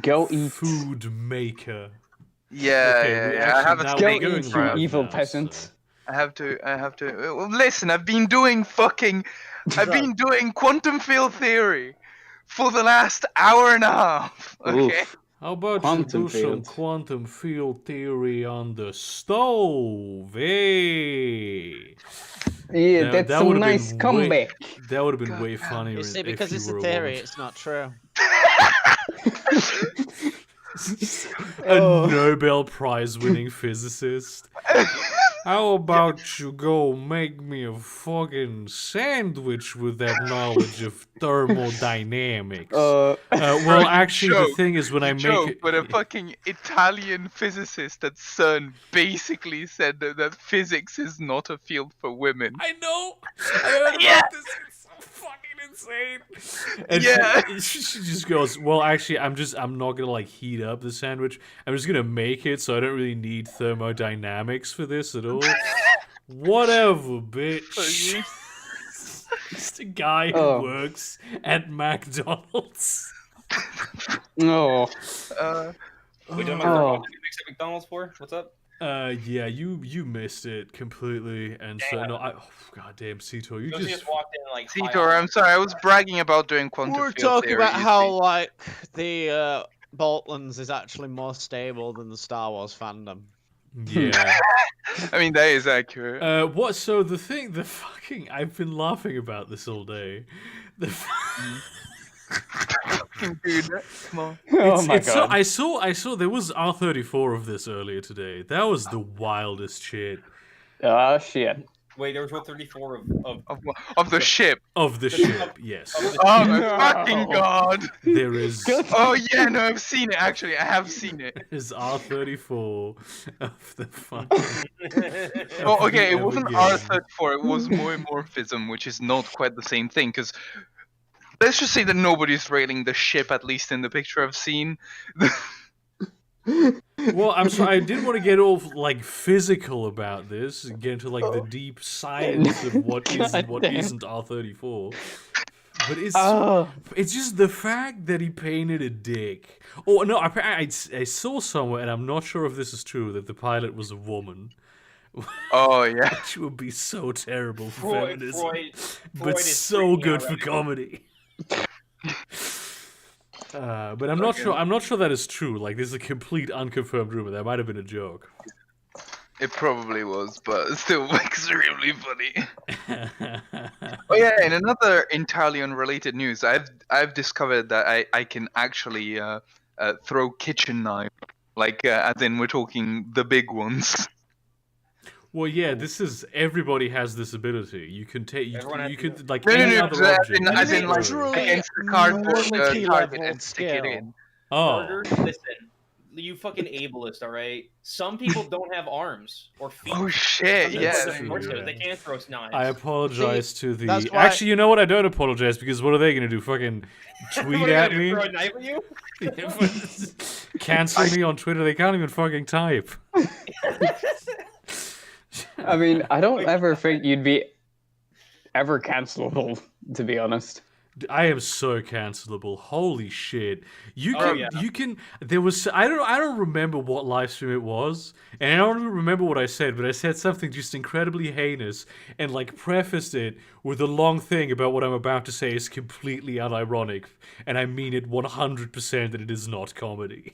Go eat. Food maker. Yeah, Okay, yeah, I have a Go we're going eat, you live evil now, peasant. so- I have to. Well, listen, I've been doing quantum field theory for the last hour and a half. Okay. Oof. How about Quantum you do some field. quantum field theory on the stove? Hey! Yeah, Now, that's that some would've been nice comeback. That would have been God way damn. funnier You see, if because you it's were a a theory, woman. it's not true. A Oh. Nobel Prize winning physicist. How about you go make me a fucking sandwich with that knowledge of thermodynamics? Well, Bro, you actually, the joke. thing is, when I make joke, it, but a fucking Italian physicist at CERN basically said that physics is not a field for women. I know. I heard about Yeah. this. It's so fucking insane. And Yeah. she just goes, well, actually, I'm not gonna like heat up the sandwich. I'm just gonna make it, so I don't really need thermodynamics for this at all. Whatever, bitch. Just a guy who Oh. works at McDonald's. No. We doing Oh. what you mix at McDonald's for? What's up? Yeah, you missed it completely, and so no, goddamn, Cito, you Josie just walked in like. Titor, I'm sorry, I was bragging about doing quantum We're field talking theory. about you how, see. like, the Boltlands is actually more stable than the Star Wars fandom. yeah. I mean, that is accurate. What? So the fucking, I've been laughing about this all day. Dude, come on. Oh my So god. I saw there was R34 of this earlier today. That was the wildest shit Oh shit. Wait, there was 134 of Of the ship. of the ship. Yes, Oh my No. fucking god. there is. Oh yeah, no, I've seen it actually. I have seen it. Is R34 of the fucking. Oh, okay, it Ever wasn't given. R34, it was moimorphism, which is not quite the same thing, because let's just say that nobody's railing the ship, at least in the picture I've seen. Well, I'm sorry. I didn't want to get all like physical about this and get into like the deep science of what is and what Goddamn. isn't R34. But Oh. it's just the fact that he painted a dick. Oh no, I saw somewhere, and I'm not sure if this is true, that the pilot was a woman. Oh yeah. Which would be so terrible for Freud, feminism, Freud but is so freaking good out for right now. comedy. But I'm not sure. I'm not sure that is true. Like, this is a complete unconfirmed rumor. That might have been a joke. It probably was, but still extremely funny. Oh yeah, in another entirely unrelated news, I've discovered that I can actually throw kitchen knife, like as in we're talking the big ones. Well, yeah, this is everybody has this ability. You can take Everyone has you to could like No, no, any no, other as object. in- you as can in, like, throw it. against the cardboard multi-level target and stick it skill. in. Oh, Carter, listen, you fucking ableist, all right? Some people don't have arms or feet. Oh shit! Some Yeah. people That's have true, horses, yeah. They can't throw knives. I apologize to the. that's why- Actually, you know what? I don't apologize because what are they gonna do? Fucking What tweet are they at gonna do, me? Throw a knife at you? Cancel me on Twitter. They can't even fucking type. I mean, I don't ever think you'd be ever cancelable, to be honest. I am so cancelable. Holy shit! You Oh, can, yeah. you can. There was. I don't remember what live stream it was, and I don't even remember what I said. But I said something just incredibly heinous, and like prefaced it with a long thing about what I'm about to say is completely unironic, and I mean it 100% that it is not comedy.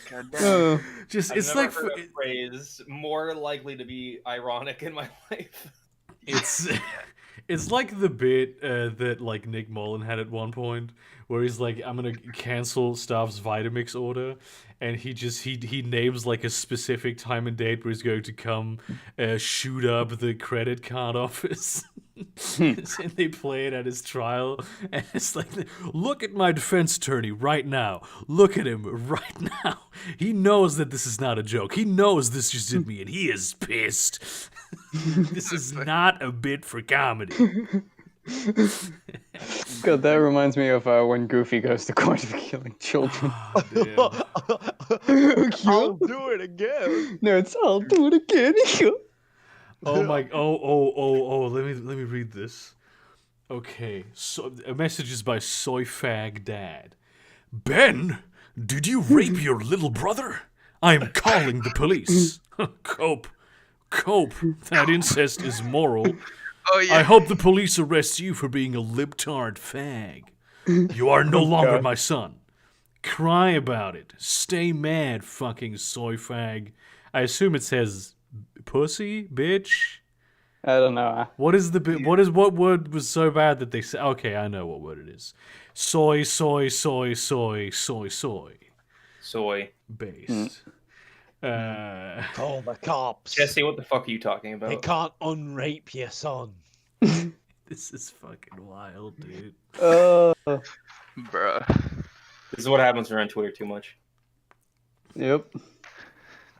God damn. Just I've it's never like heard a phrase more likely to be ironic in my life. it's it's like the bit that like Nick Mullen had at one point where he's like, I'm gonna cancel Staff's Vitamix order, and he names like a specific time and date where he's going to come shoot up the credit card office. And they play it at his trial, and it's like, look at my defense attorney right now. Look at him right now. He knows that this is not a joke. He knows this just hit me, and he is pissed. This is not a bit for comedy. God, that reminds me of when Goofy goes to court for killing children. Oh, damn. I'll do it again. No, it's I'll do it again. Oh my! Oh! Let me read this. Okay, so a message is by Soyfag Dad. Ben, did you rape your little brother? I'm calling the police. Cope. That incest is moral. Oh yeah. I hope the police arrest you for being a libtard fag. You are no longer God. my son. Cry about it. Stay mad, fucking soy fag. I assume it says pussy, bitch. I don't know. What is what word was so bad that they say? Okay, I know what word it is. Soy. Soy. Based. Call the cops. Jesse, what the fuck are you talking They about? can't unrape your son. This is fucking wild, dude. Bruh. This is what happens when you're on Twitter too much. Yep.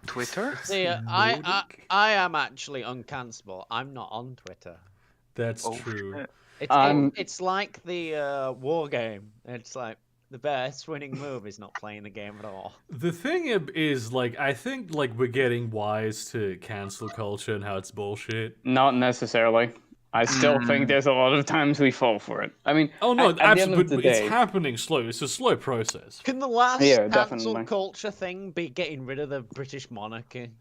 Twitter? See, I am actually uncancelable. I'm not on Twitter. That's Oh, true. shit. It's like the war game. It's like the best winning move is not playing the game at all. The thing is, like, I think, like, we're getting wise to cancel culture and how it's bullshit. Not necessarily. I still think there's a lot of times we fall for it. I mean, Oh no, at the end of absolutely, the but it's day, happening slow. It's a slow process. Can the last Yeah, cancel definitely. culture thing be getting rid of the British monarchy?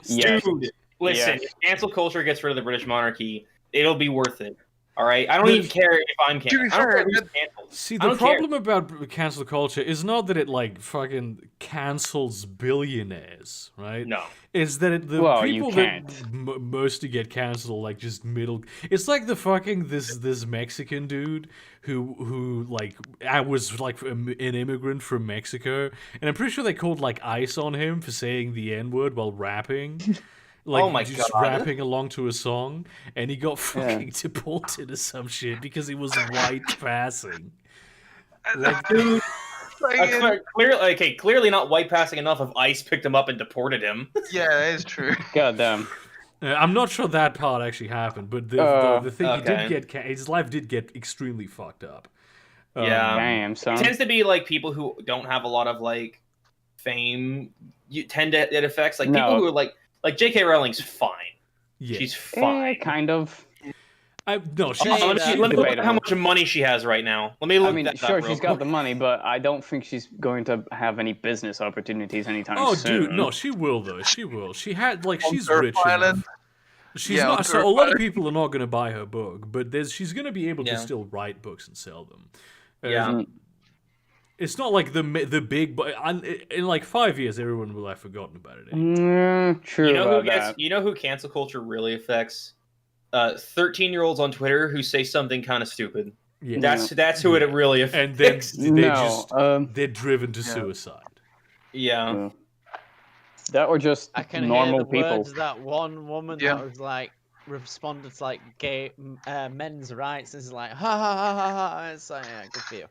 Yes. Dude, listen, Yes. if cancel culture gets rid of the British monarchy, it'll be worth it. All right, I don't even care if I'm To be canceled. I don't fair, care who's canceled. See, I the don't care. problem about cancel culture is not that it like fucking cancels billionaires, right? No. Is that the Well, you people that can't. mostly get canceled like just middle? It's like the fucking this Mexican dude who like I was like an immigrant from Mexico, and I'm pretty sure they called like ICE on him for saying the N-word while rapping. Like, Oh my just God. rapping along to a song, and he got fucking deported or some shit because he was white passing. Like, Dude, Like, clearly not white passing enough if ICE picked him up and deported him. yeah, that is true. God damn. I'm not sure that part actually happened, but the thing he Okay. did get his life did get extremely fucked up. Yeah. Damn, It son. tends to be like people who don't have a lot of like fame. You tend to it affects like people No. who are like J.K. Rowling's fine. Yeah, She's fine. Kind of. no, Say Let me that. look at how Debatable. much money she has right now. Let me look I mean, that sure, up real she's got quick. the money, but I don't think she's going to have any business opportunities anytime Oh, soon. dude, no, she will though. She will. She had like On she's Surf rich Island? enough. She's Yeah, on not. So Surf a lot of Island. people are not going to buy her book, but she's going to be able to Yeah. still write books and sell them. Yeah. It's not like the big, but in like 5 years, everyone will have forgotten about it. True You know about who gets? that. You know who cancel culture really affects? 13-year-olds on Twitter who say something kind of stupid. Yeah, That's who it really and then affects. they're driven to Yeah. suicide. Yeah. That were just I can normal hear the people. words of that one woman Yeah. that was like responded to like gay men's rights. This is like ha ha ha ha ha. It's like yeah, good for you.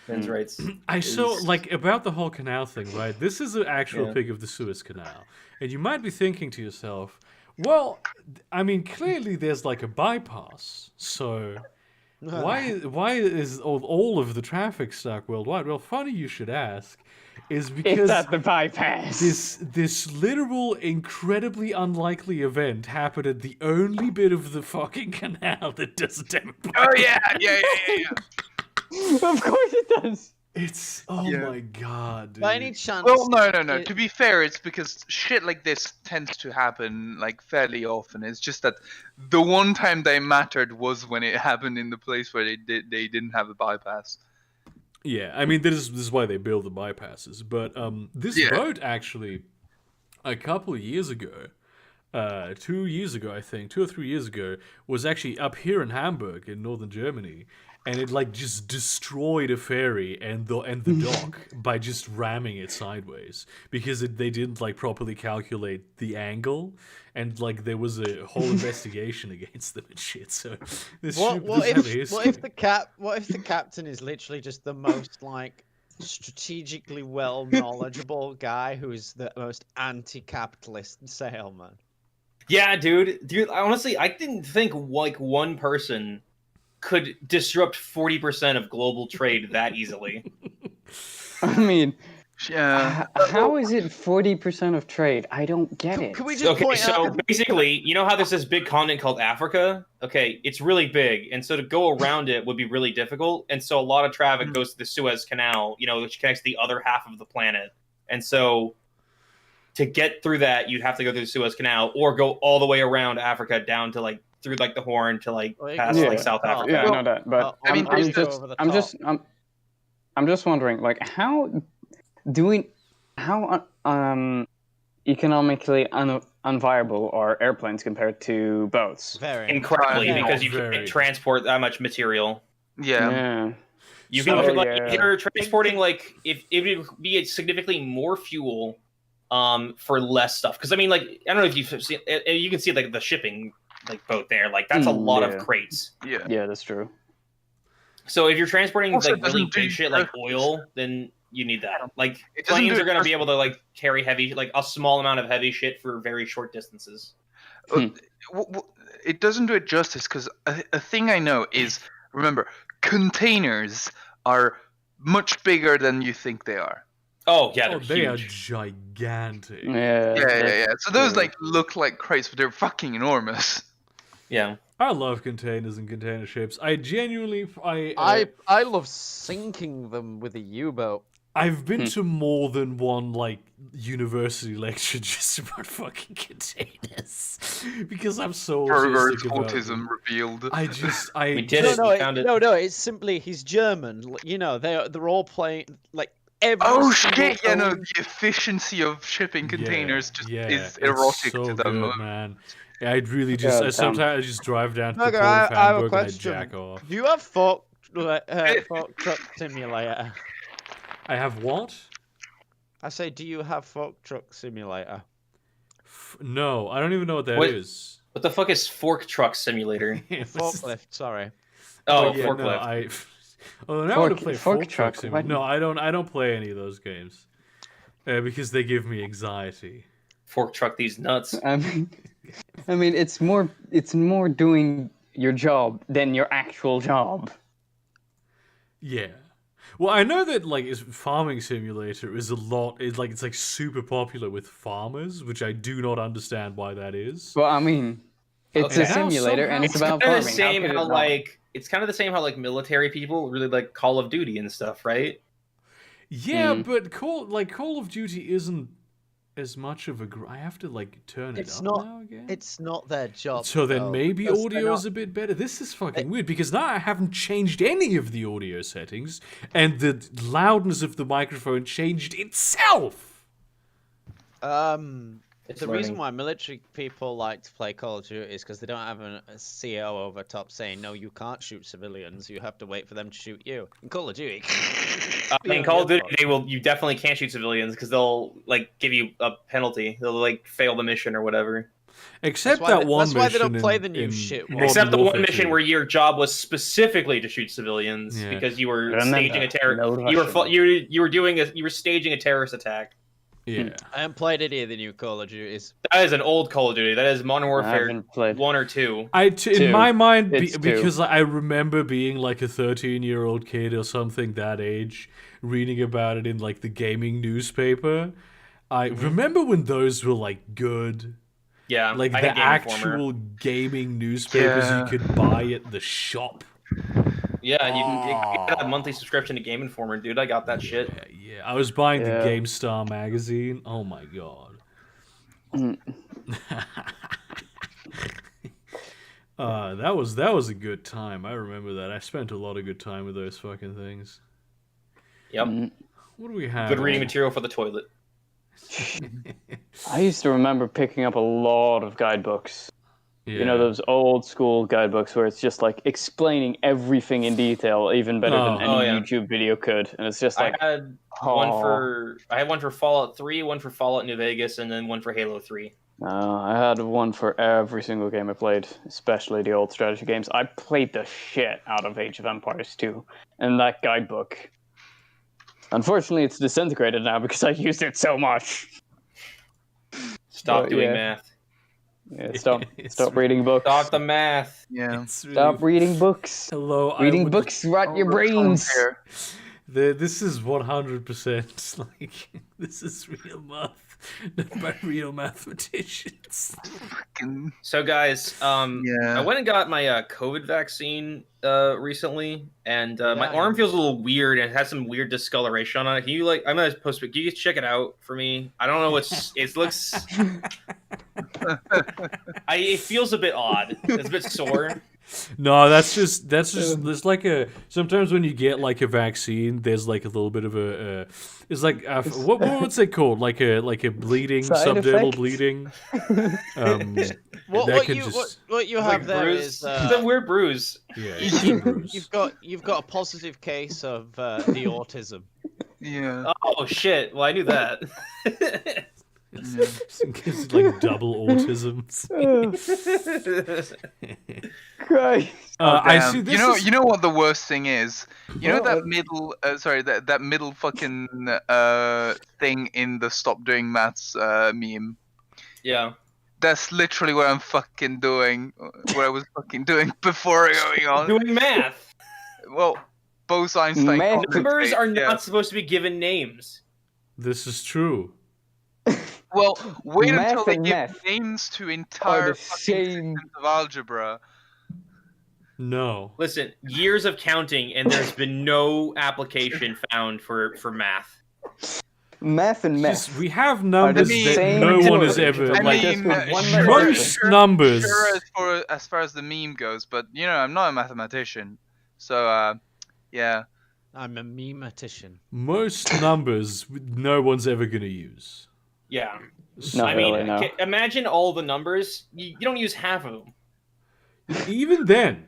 Men's rights. I saw is- like about the whole canal thing, right? This is an actual Yeah. pic of the Suez Canal, and you might be thinking to yourself, well, I mean, clearly there's like a bypass, so why is all of the traffic stuck worldwide? Well, funny you should ask, is It's because at the bypass. this literal incredibly unlikely event happened at the only bit of the fucking canal that doesn't have a bypass. Oh yeah. Of course it does. It's Yeah. my god, dude. By any chance? Well, no. it- To be fair, it's because shit like this tends to happen like fairly often. It's just that the one time they mattered was when it happened in the place where they didn't have a bypass. Yeah, I mean this is why they build the bypasses. But this Yeah. boat actually, a couple of years ago, 2 years ago I think, 2 or 3 years ago, was actually up here in Hamburg in northern Germany, and it like just destroyed a ferry and the dock by just ramming it sideways because they didn't like properly calculate the angle, and like there was a whole investigation against them and shit. So this What ship what does have a if what history. if the captain is literally just the most like strategically well knowledgeable guy who's the most anti-capitalist sailman? Yeah, dude. Honestly, I didn't think like one person could disrupt 40% of global trade that easily. I mean, How is it 40% of trade? I don't get it. Can we just Okay, point so out? basically, you know how there's this big continent called Africa? Okay, it's really big, and so to go around it would be really difficult, and so a lot of traffic goes to the Suez Canal, which connects the other half of the planet. And so to get through that, you'd have to go through the Suez Canal or go all the way around Africa down to like through like the Horn to like past Yeah. like South Africa. Yeah, I know that, but I mean, I'm just wondering, like, how economically unviable are airplanes compared to boats? Very Incredibly, Very. because you Very. can't transport that much material. Yeah. You So- can, yeah. you're transporting like if it would be significantly more fuel for less stuff. Because I mean, like, I don't know if you've seen, you can see like the shipping like boat there. Like that's a lot of Yeah. crates. Yeah. Yeah, that's true. So if you're transporting Also, like it really doesn't do big shit like groceries. oil, then you need that. Like It doesn't planes do are going to be groceries. able to like carry heavy, like a small amount of heavy shit for very short distances. It doesn't do it justice because a thing I know is, remember, containers are much bigger than you think they are. Oh yeah, Oh, they're they are huge. gigantic. Yeah. Yeah. So those true. like look like crates, but they're fucking enormous. Yeah. I love containers and container ships. I genuinely, I love sinking them with a U-boat. I've been to more than one like university lecture just about fucking containers because I'm so Burger's autistic about autism them. revealed. I We did it. No, we found it. no, it's simply he's German. They're all playing like every. Oh single shit! Yeah, no, own- the efficiency of shipping containers just is it's erotic so to them. good, man. Yeah, I'd really just God damn. sometimes I just drive down to the Burger, port of I have a Hamburg and I question. jack off. Do you have fork truck simulator? I have what? I say, do you have fork truck simulator? No, I don't even know what that What- is. What the fuck is Fork Truck Simulator? Forklift, sorry. Oh, yeah, forklift. no, oh, now I want to play Fork Fork Truck, Truck Simulator. what? No, I don't play any of those games because they give me anxiety. Fork truck these nuts. I mean, it's more doing your job than your actual job. Yeah. Well, I know that like Farming Simulator is it's like super popular with farmers, which I do not understand why that is. Well, I mean, it's Okay. a simulator and it's about kind of farming. the same How could it how not? like it's kind of the same how like military people really like Call of Duty and stuff, right? Yeah, but Call of Duty isn't as much of a. I have to like turn It's it up not- now again. It's not their job. So then though, maybe because they're audio not- is a bit better. This is fucking weird because now I haven't changed any of the audio settings and the loudness of the microphone changed itself. It's The learning. reason why military people like to play Call of Duty is because they don't have a CEO over top saying, no, you can't shoot civilians. You have to wait for them to shoot you. In Call of Duty. In Call of Duty, you definitely can't shoot civilians because they'll like give you a penalty. They'll like fail the mission or whatever. Except That's why that they- one that's why they mission don't play in- the new in shit one. Modern Except the one Warfare mission 2. where your job was specifically to shoot civilians Yeah. because you were Remember, staging a terror. no You were Russian. you were staging a terrorist attack. Yeah. I haven't played any of the new Call of Duties. That is an old Call of Duty. That is Modern I Warfare haven't played. 1 or 2. In Two. my mind, It's two. because I remember being like a 13-year-old kid or something that age, reading about it in like the gaming newspaper. I remember when those were like good. Yeah, Like I the had Game Informer. actual gaming newspapers Yeah. you could buy at the shop. Yeah, you can get a monthly subscription to Game Informer, dude. I got that shit. Yeah, I was buying Yeah. the GameStar magazine. Oh my god. That was a good time. I remember that. I spent a lot of good time with those fucking things. Yep. What do we have? Good reading material for the toilet. I used to remember picking up a lot of guidebooks. Yeah. You know, those old school guidebooks where it's just like explaining everything in detail, even better than any Oh, yeah. YouTube video could. And it's just like, I had one for Fallout 3, one for Fallout New Vegas, and then one for Halo 3. I had one for every single game I played, especially the old strategy games. I played the shit out of Age of Empires 2, and that guidebook. Unfortunately, it's disintegrated now because I used it so much. Stop But, doing yeah. math. Yeah, It's stop reading books. Stop the math. Yeah. It's really- Stop reading books. Hello, I Reading would- books rot your Let's go brains. here. This is 100% like this is real math, not by real mathematicians. Fucking So guys, yeah. I went and got my COVID vaccine recently, and my Yeah. arm feels a little weird and it has some weird discoloration on it. Can you I'm gonna post it. Can you just check it out for me? I don't know what's it looks. It feels a bit odd. It's a bit sore. No, that's there's like a sometimes when you get like a vaccine, there's like a little bit of a it's like what's it called? Like a bleeding, Side subdermal effect? bleeding. What, that what can you just- what you It's have like there bruise. is It's a weird bruise. yeah, it's a bruise. you've got a positive case of the autism. Yeah. Oh shit! Well, I knew that. It's like double autism. Christ. I Damn. see. This You know what the worst thing is? You know that What? middle, that middle fucking thing in the stop doing maths meme. Yeah. That's literally what I'm fucking doing. What I was fucking doing before going on. Doing math. Well, Bose-Einstein Math. Numbers are not yeah. supposed to be given names. This is true. Well, wait Math until they and give math names to are entire the fucking same. systems of algebra. No. Listen, years of counting, and there's been no application found for math. Math and Just, math. we have numbers mean, that same no one has word. ever. I like, just mean, with one sure, letter. most sure, numbers. Sure, as far as the meme goes, but you know, I'm not a mathematician, so yeah. I'm a mematician. Most numbers no one's ever gonna use. Yeah. No, I mean, really, no. imagine all the numbers. You don't use half of them. Even then.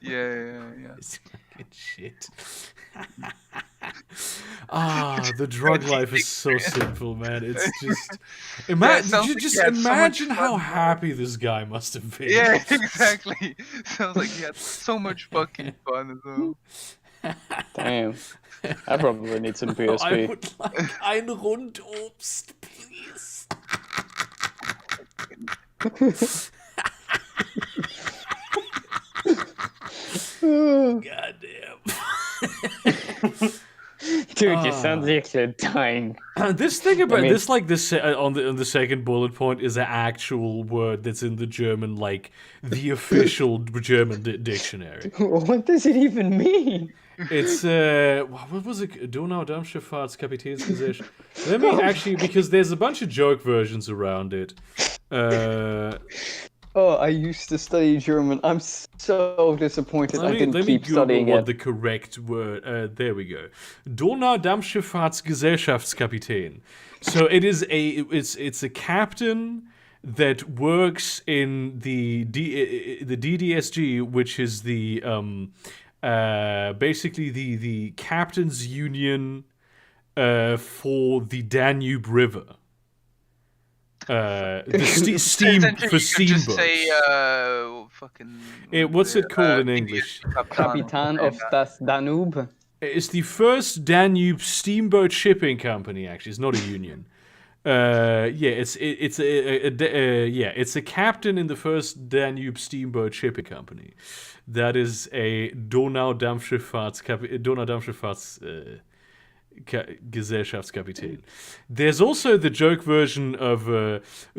Yeah. It's fucking shit. The drug life is so simple, man. It's just sounds did you like just you had so much imagine how fun. happy this guy must have been? Yeah, exactly. Sounds like he had so much fucking fun as well. Damn. I probably need some I PSP. would like ein Rundobst, please. Goddamn. Dude, you sound like you're dying. This thing about mean- this, like this on the second bullet point, is an actual word that's in the German, like the official German dictionary. What does it even mean? It's what was it? Donau-Dampfschifffahrtskapitänsgesellschaft. Let me actually, because there's a bunch of joke versions around it. Oh, I used to study German. I'm so disappointed I didn't Let me keep Google studying what it. the correct word. There we go. Donau-Dampfschifffahrtsgesellschaftskapitän. So it is it's a captain that works in the DDSG, which is the basically the captain's union for the Danube River. The steam Essentially, for you could just steamboats. say fucking. What's it called in English? Kapitan of das Danube. It's the first Danube steamboat shipping company. Actually, it's not a union. It's a captain in the first Danube steamboat shipping company. That is a Gesellschaftskapitän. There's also the joke version of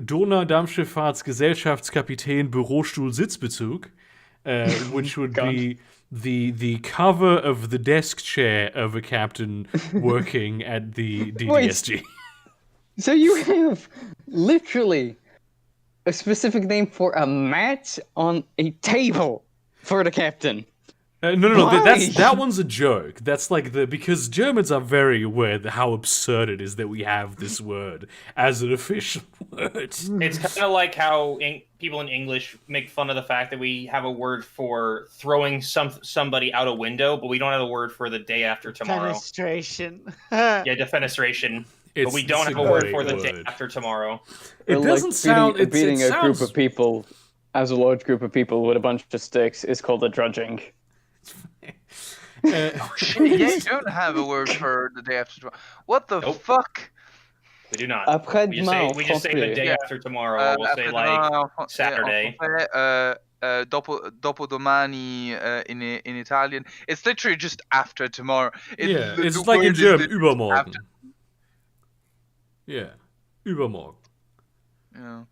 Donau-Dampfschifffahrtsgesellschaftskapitän Bürostuhl Sitzbezug, which would be the cover of the desk chair of a captain working at the DDSG. So you have literally a specific name for a mat on a table for the captain. No. Why? That one's a joke. That's like because Germans are very aware of how absurd it is that we have this word as an official word. It's kind of like how people in English make fun of the fact that we have a word for throwing somebody out a window, but we don't have a word for the day after tomorrow. Fenestration. Yeah, defenestration. But we don't It's have a word great for the day word. after tomorrow. It Or, doesn't sound. beating it a group sounds of people as a large group of people with a bunch of sticks is called a drudging. Yeah, you don't have a word for the day after tomorrow. What the Nope. fuck? We do not. Après-demain, We just say the day Yeah. after tomorrow. We'll say like Saturday. dopodomani in Italian. It's literally just after tomorrow. Yeah, The it's like in word is German, literally übermorgen. after- Yeah, übermorgen. Yeah.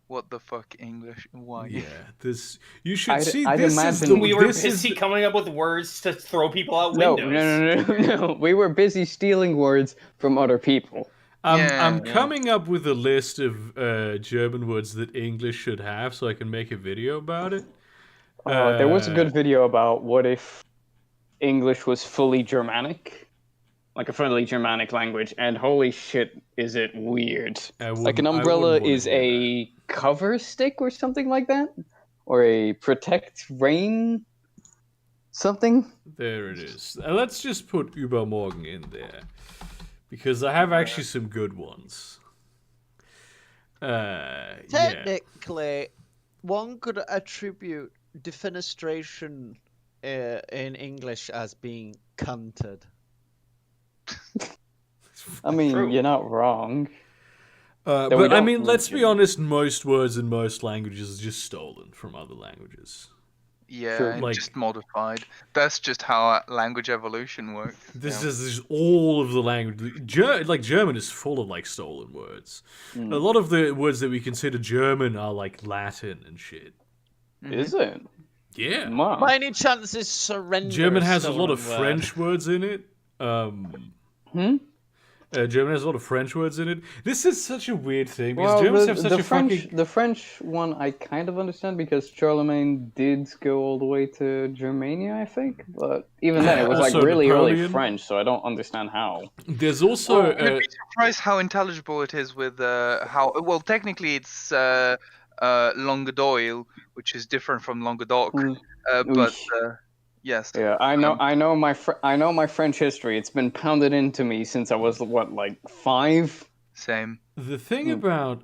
What the fuck English? Why? Yeah, this you should I'd- see. I'd This is imagine the We were this is busy coming up with words to throw people out No, windows. no. We were busy stealing words from other people. I'm Yeah. coming up with a list of German words that English should have, so I can make a video about it. There was a good video about what if English was fully Germanic, like a fully Germanic language, and holy shit, is it weird! Like an umbrella is a cover stick or something like that, or a protect rain something. There it is. Let's just put übermorgen in there, because I have actually some good ones. Yeah. Technically, one could attribute defenestration in English as being cunted. I mean, True. you're not wrong. we But I don't mean, let's be really- honest. Most words in most languages are just stolen from other languages. Yeah, Sure, and like- just modified. That's just how language evolution works. This Yeah. is all of the language. Like German is full of like stolen words. Mm. A lot of the words that we consider German are like Latin and shit. Is it? Yeah. Wow. By any chance, is surrender? German has a lot stolen of word? French words in it. Hmm? German has a lot of French words in it. This is such a weird thing because Well, Germans have such the a French, fucking. the French one I kind of understand because Charlemagne did go all the way to Germania, I think. But even then, it was like Also really early Napoleon. French, so I don't understand how. There's also. Well, you'd be surprised how intelligible it is with how. Well, technically, it's Languedoc, which is different from Languedoc. Mm. But Oosh. yes. Yeah, I know my French history. It's been pounded into me since I was what, like 5. Same. The thing about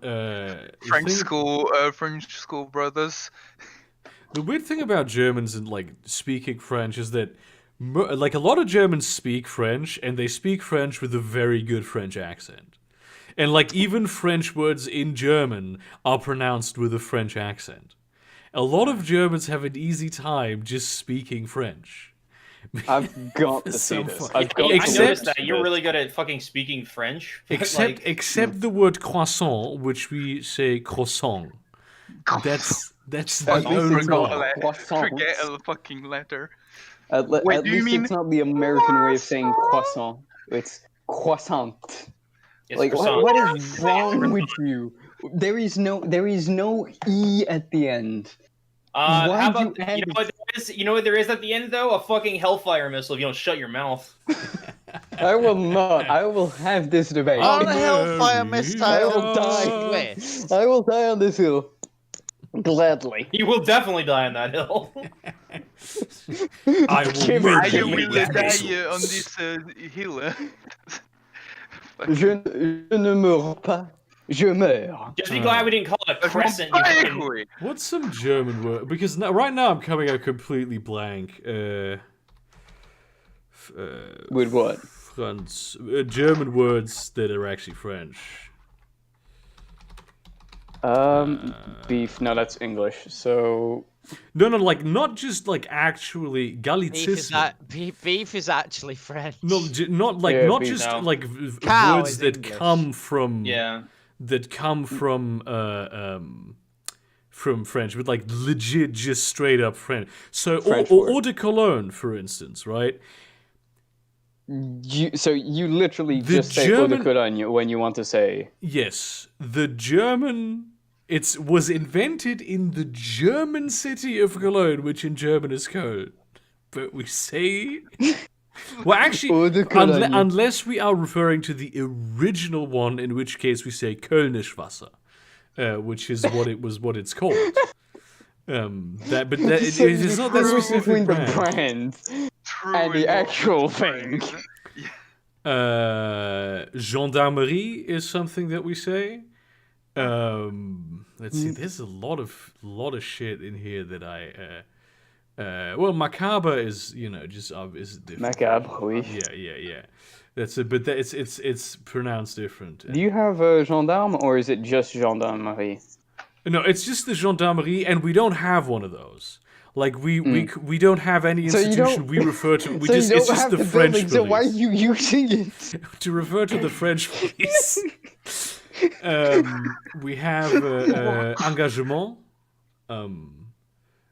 French school brothers. the weird thing about Germans and like speaking French is that like a lot of Germans speak French and they speak French with a very good French accent. And like even French words in German are pronounced with a French accent. A lot of Germans have an easy time just speaking French. I've got to see So this. fun. I've got I to Except- noticed watch that you're this. really good at fucking speaking French. but, like, Except the word croissant, which we say croissant. That's the At least only it's not one. like croissant. Forget a fucking letter. At Wait, do you least mean it's not the American way of saying croissant. It's croissant. it's Like croissant. what is wrong with you? There is no e at the end. How Why'd about you add you know what there is? You know what there is at the end though? A fucking hellfire missile. If you don't shut your mouth. I will not. I will have this debate. On a hellfire I missile will die. twist. I will die on this hill. Gladly. You will definitely die on that hill. I will Give murder it I to you me. will with die missiles. on this hill. Je ne meurs pas. Je meurs. Just be glad we didn't call it a crescent. You fucking- What's some German word? Because right now I'm coming out completely blank. With what? Franz, German words that are actually French. Beef. No, that's English. So No, like not just like actually Gallicism. Beef is actually French. No, not like Yeah, not beef. just No. like Cow words is that English. come from Yeah. from French, but like legit, just straight up French. So French eau word. de Cologne, for instance, right? you literally The just say eau de German- Cologne when you want to say Yes, the German. It was invented in the German city of Cologne, which in German is Köln. But we say. Well, actually, eau de Cologne. unless we are referring to the original one, in which case we say Kölnisch Wasser, which is what it's called. It's not that difference specific between brand. the brand True and the in actual what- thing. Gendarmerie is something that we say. Let's see. There's a lot of shit in here that I. Well, macabre is just is different. Macabre, oui. Yeah. That's it, but it's pronounced different. Do you have gendarme or is it just gendarmerie? No, it's just the gendarmerie, and we don't have one of those. Like we don't have any So you institution don't- we refer to. We so just you it's don't just have the the French building, police. so why are you using it? To refer to the French police. We have engagement.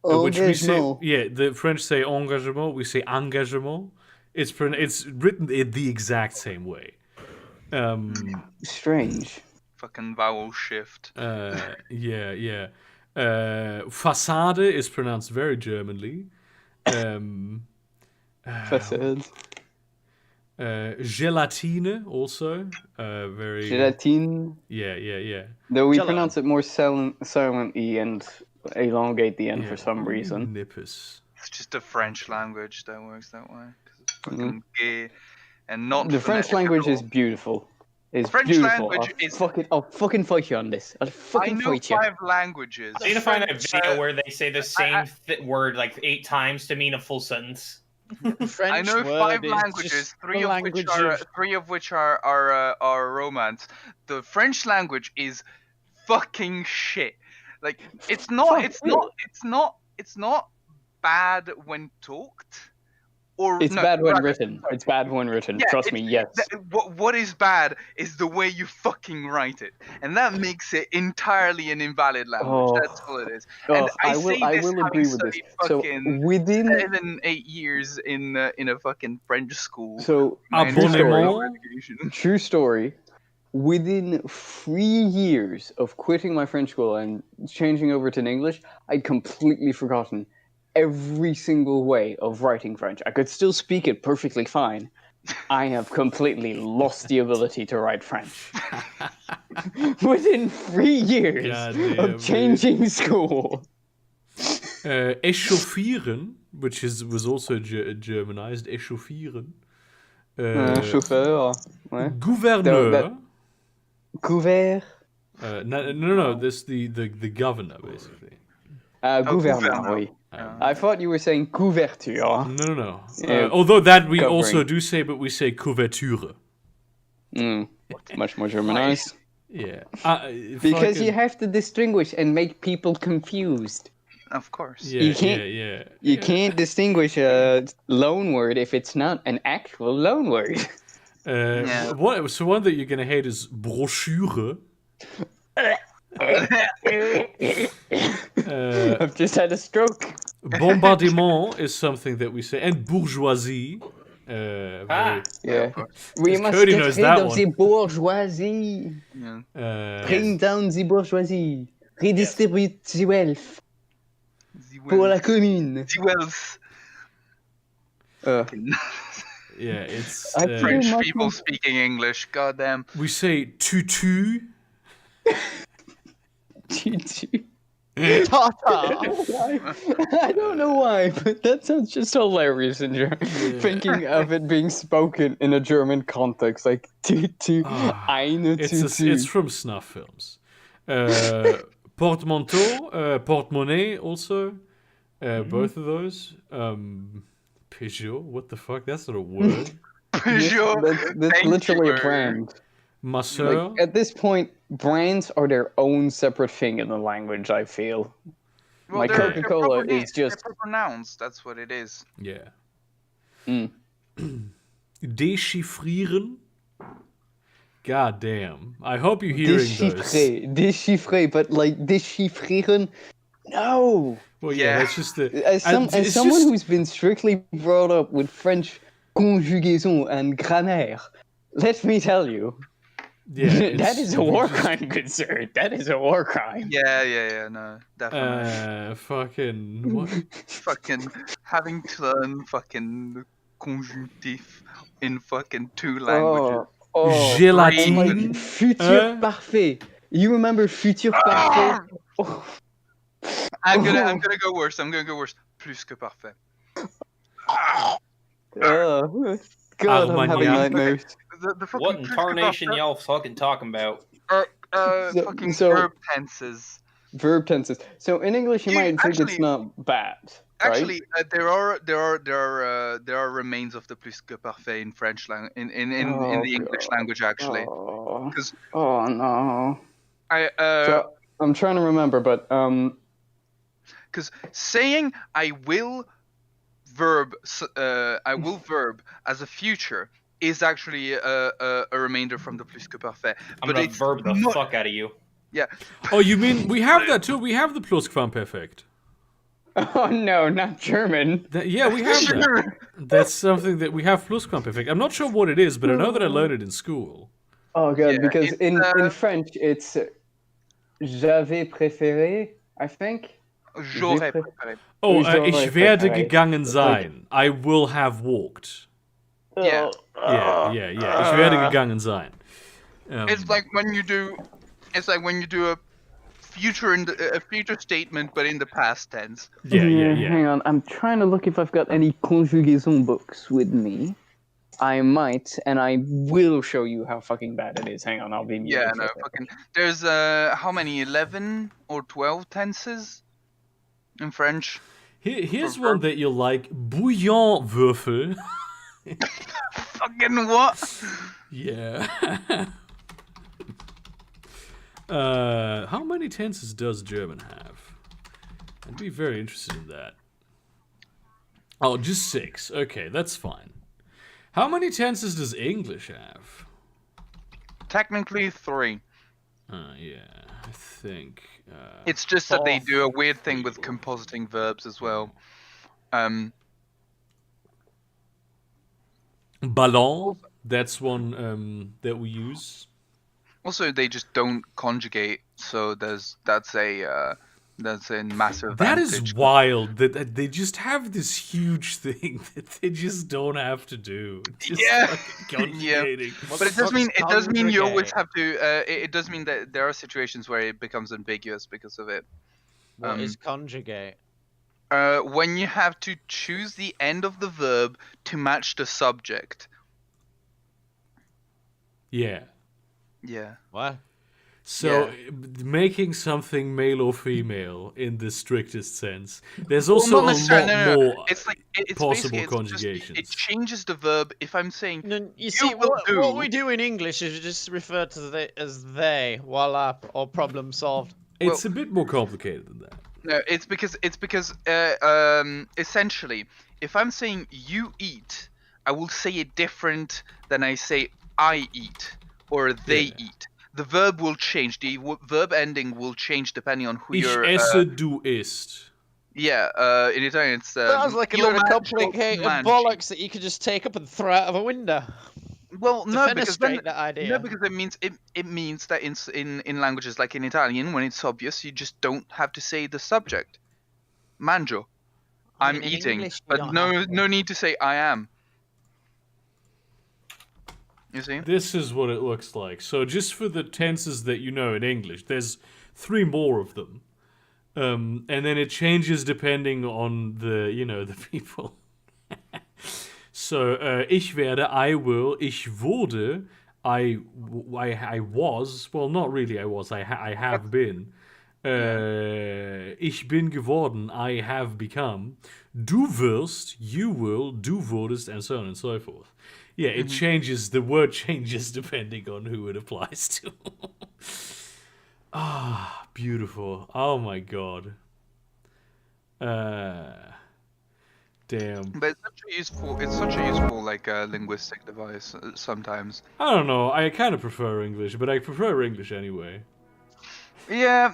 Which we say, Engagement. the French say engagement. We say engagement. It's written in the exact same way. Strange. Fucking vowel shift. Yeah. Façade is pronounced very Germanly. Facade. Gelatine also very Gelatine. yeah. Though we Jello. pronounce it more silently and elongate the end for some reason. Nippus. It's just a French language that works that way. 'Cause it's fucking gay and not The French phonetic language at is all. beautiful. It's French beautiful. language is- I'll fucking fight you on this. I'll I fucking know fight you. 5 languages. So you to find that French, video where they say the same word like 8 times to mean a full sentence. French I know word 5 is languages, just 3 the of language which are Romance. The French language is fucking shit. Like it's not bad when talked. Or It's no, bad when rather, written. sorry. It's bad when written. Yeah, Trust me, yes. What is bad is the way you fucking write it, and that makes it entirely an invalid language. Oh. That's all it is. And I will say this agree having with this. studied So fucking within 7-8 years in a fucking French school. so My entire Abonnement? education. true story. Within 3 years of quitting my French school and changing over to English, I'd completely forgotten every single way of writing French. I could still speak it perfectly fine. I have completely lost the ability to write French. Within 3 years Goddamn, of changing school. Echauffieren, which was also Germanized. Echauffieren. Chauffeur. Ouais. Gouverneur. Couvert. No. This the governor basically. Gouverneur, gouverneur. oui. I thought you were saying couverture. No. Yeah, Although that we covering. also do say, but we say couverture. Much more Germanized. Yeah. Because you fucking- have to distinguish and make people confused. Of course. Yeah, you can't- yeah. You can't distinguish a loan word if it's not an actual loan word. Yeah. So one that you're gonna hate is brochure. I've just had a stroke. Bombardement is something that we say, and bourgeoisie. Very, Yeah. We Because must Cody get knows rid that of one. the bourgeoisie. Yeah. Bring down the bourgeoisie. Redistribute the wealth The pour la wealth. commune. The wealth. yeah, it's I feel French much people more- speaking English. Goddamn. we say tutu. Tata. I don't know why, but that sounds just hilarious in German. Thinking of it being spoken in a German context, like tutu, eine tutu. It's from snuff films. Portmanteau, porte-monnaie also. Both of those. Peugeot, what the fuck? That's not a word. Peugeot. That's Thank literally you. a brand. Ma soeur. Like, at this point, brands are their own separate thing in the language, I feel. Well, Like they're Coca-Cola proper is names, they're just- proper nouns. That's what it is. Yeah. Mm. Dechiffrieren. God damn. I hope you're hearing those. Déchiffrer, but like déchiffrieren? No! Well, yeah, Yeah. that's just the. As it's someone just- who's been strictly brought up with French conjugaison and grammaire, let me tell you, Yeah, that it's- is a war crime, good sir. That is a war crime. Yeah, no, definitely. Fucking what? Fucking having to learn fucking conjunctif in fucking 2 languages. Oh, Gelatine. and like futur parfait. You remember futur parfait? Oh. I'm gonna go worse. I'm gonna go worse. Plus que parfait. God, I'm having Armagnac. nightmares. The fucking What plus que incarnation parfait- y'all fucking talking about? fucking so- verb tenses. Verb tenses. So in English, you Dude, might think actually- it's not bad. Right? Actually, there are remains of the plus que parfait in French language in Oh, the English language actually. Oh, 'Cause- oh no. I So I'm trying to remember, but Because saying I will verb as a future is actually a remainder from the plus que parfait. I'm But gonna it's verb the not, fuck out of you. yeah. Oh, you mean we have that too? We have the Plusquamperfekt. oh no, not German. Yeah, we have that. That's something that we have Plusquamperfekt. I'm not sure what it is, but I know that I learned it in school. Oh god, Yeah, because it's, in French it's j'avais préféré, I think. J'aurais préféré. Oh, J'aurais ich werde préféré. gegangen It's like- sein. I will have walked. Yeah. Yeah. Ich werde gegangen sein. It's like when you do a future a future statement, but in the past tense. Yeah. Hang on, I'm trying to look if I've got any conjugaison books with me. I might, and I will show you how fucking bad it is. Hang on, I'll be muted. Yeah, for no, a second. fucking. There's how many 11 or 12 tenses in French? Here's one that you'll like. Bouillonwürfel. Fucking what? Yeah. How many tenses does German have? I'd be very interested in that. Oh, just 6. Okay, that's fine. How many tenses does English have? Technically 3. Yeah, I think. It's just that they do a weird thing with compositing verbs as well. Ballon, that's one that we use. Also, they just don't conjugate, so that's a massive That advantage. is wild that they just have this huge thing that they just don't have to do. Just Yeah. fucking Yeah. conjugating. But it does mean you always Conjugate? have to. It does mean that there are situations where it becomes ambiguous because of it. What is conjugate? When you have to choose the end of the verb to match the subject. Yeah. Yeah. What? So making something male or female in the strictest sense. There's also Well, a not necessarily, lot no. more It's like it's possible basically conjugations. it changes the verb. If I'm saying No, you see, will what do. we do in English is just refer to as they, voila, or problem solved. It's a bit more complicated than that. no, it's because essentially, if I'm saying you eat, I will say it different than I say I eat or they Yeah. eat. The verb will change. The verb ending will change depending on who Ich you're. esse, du isst. Yeah, in Italian it's. Sounds like a io load of mangio, complicated tu mangi. bollocks that you could just take up and throw out of a window. Well, no, because then, Defenestrate that idea. no, because it means that in languages like in Italian, when it's obvious, you just don't have to say the subject. Mangio, I I'm mean, in eating, English, you but don't no have to. no need to say I am. You see? This is what it looks like. So just for the tenses that you know in English, there's 3 more of them. And then it changes depending on the, the people. So, ich werde, I will, ich wurde, I was, well, not really I was, I have been. Ich bin geworden, I have become. Du wirst, you will, du wurdest, and so on and so forth. Yeah, it changes, the word changes depending on who it applies to. Ah, beautiful. Oh my god. Damn. But it's such a useful like linguistic device sometimes. I don't know, I kind of prefer English, but I prefer English anyway. Yeah,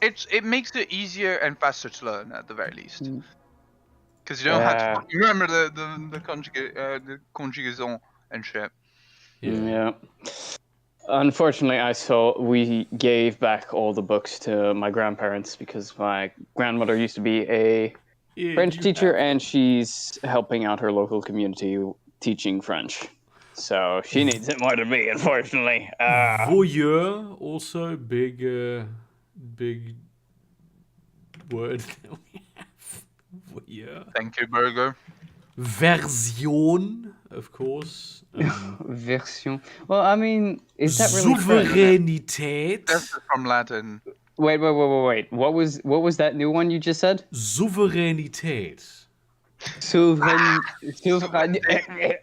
it makes it easier and faster to learn at the very least. Because you don't have to remember the conjugaison and shit. Yeah. Unfortunately, we gave back all the books to my grandparents because my grandmother used to be a French teacher and she's helping out her local community teaching French. So she needs it more than me, unfortunately. Voyeur, also big word that we have. Voyeur. Thank you, Burger. Version, of course. Version. Well, I mean, is that really French? Souveränität. That's from Latin. Wait. What was that new one you just said? Souveränität. Souveraineté.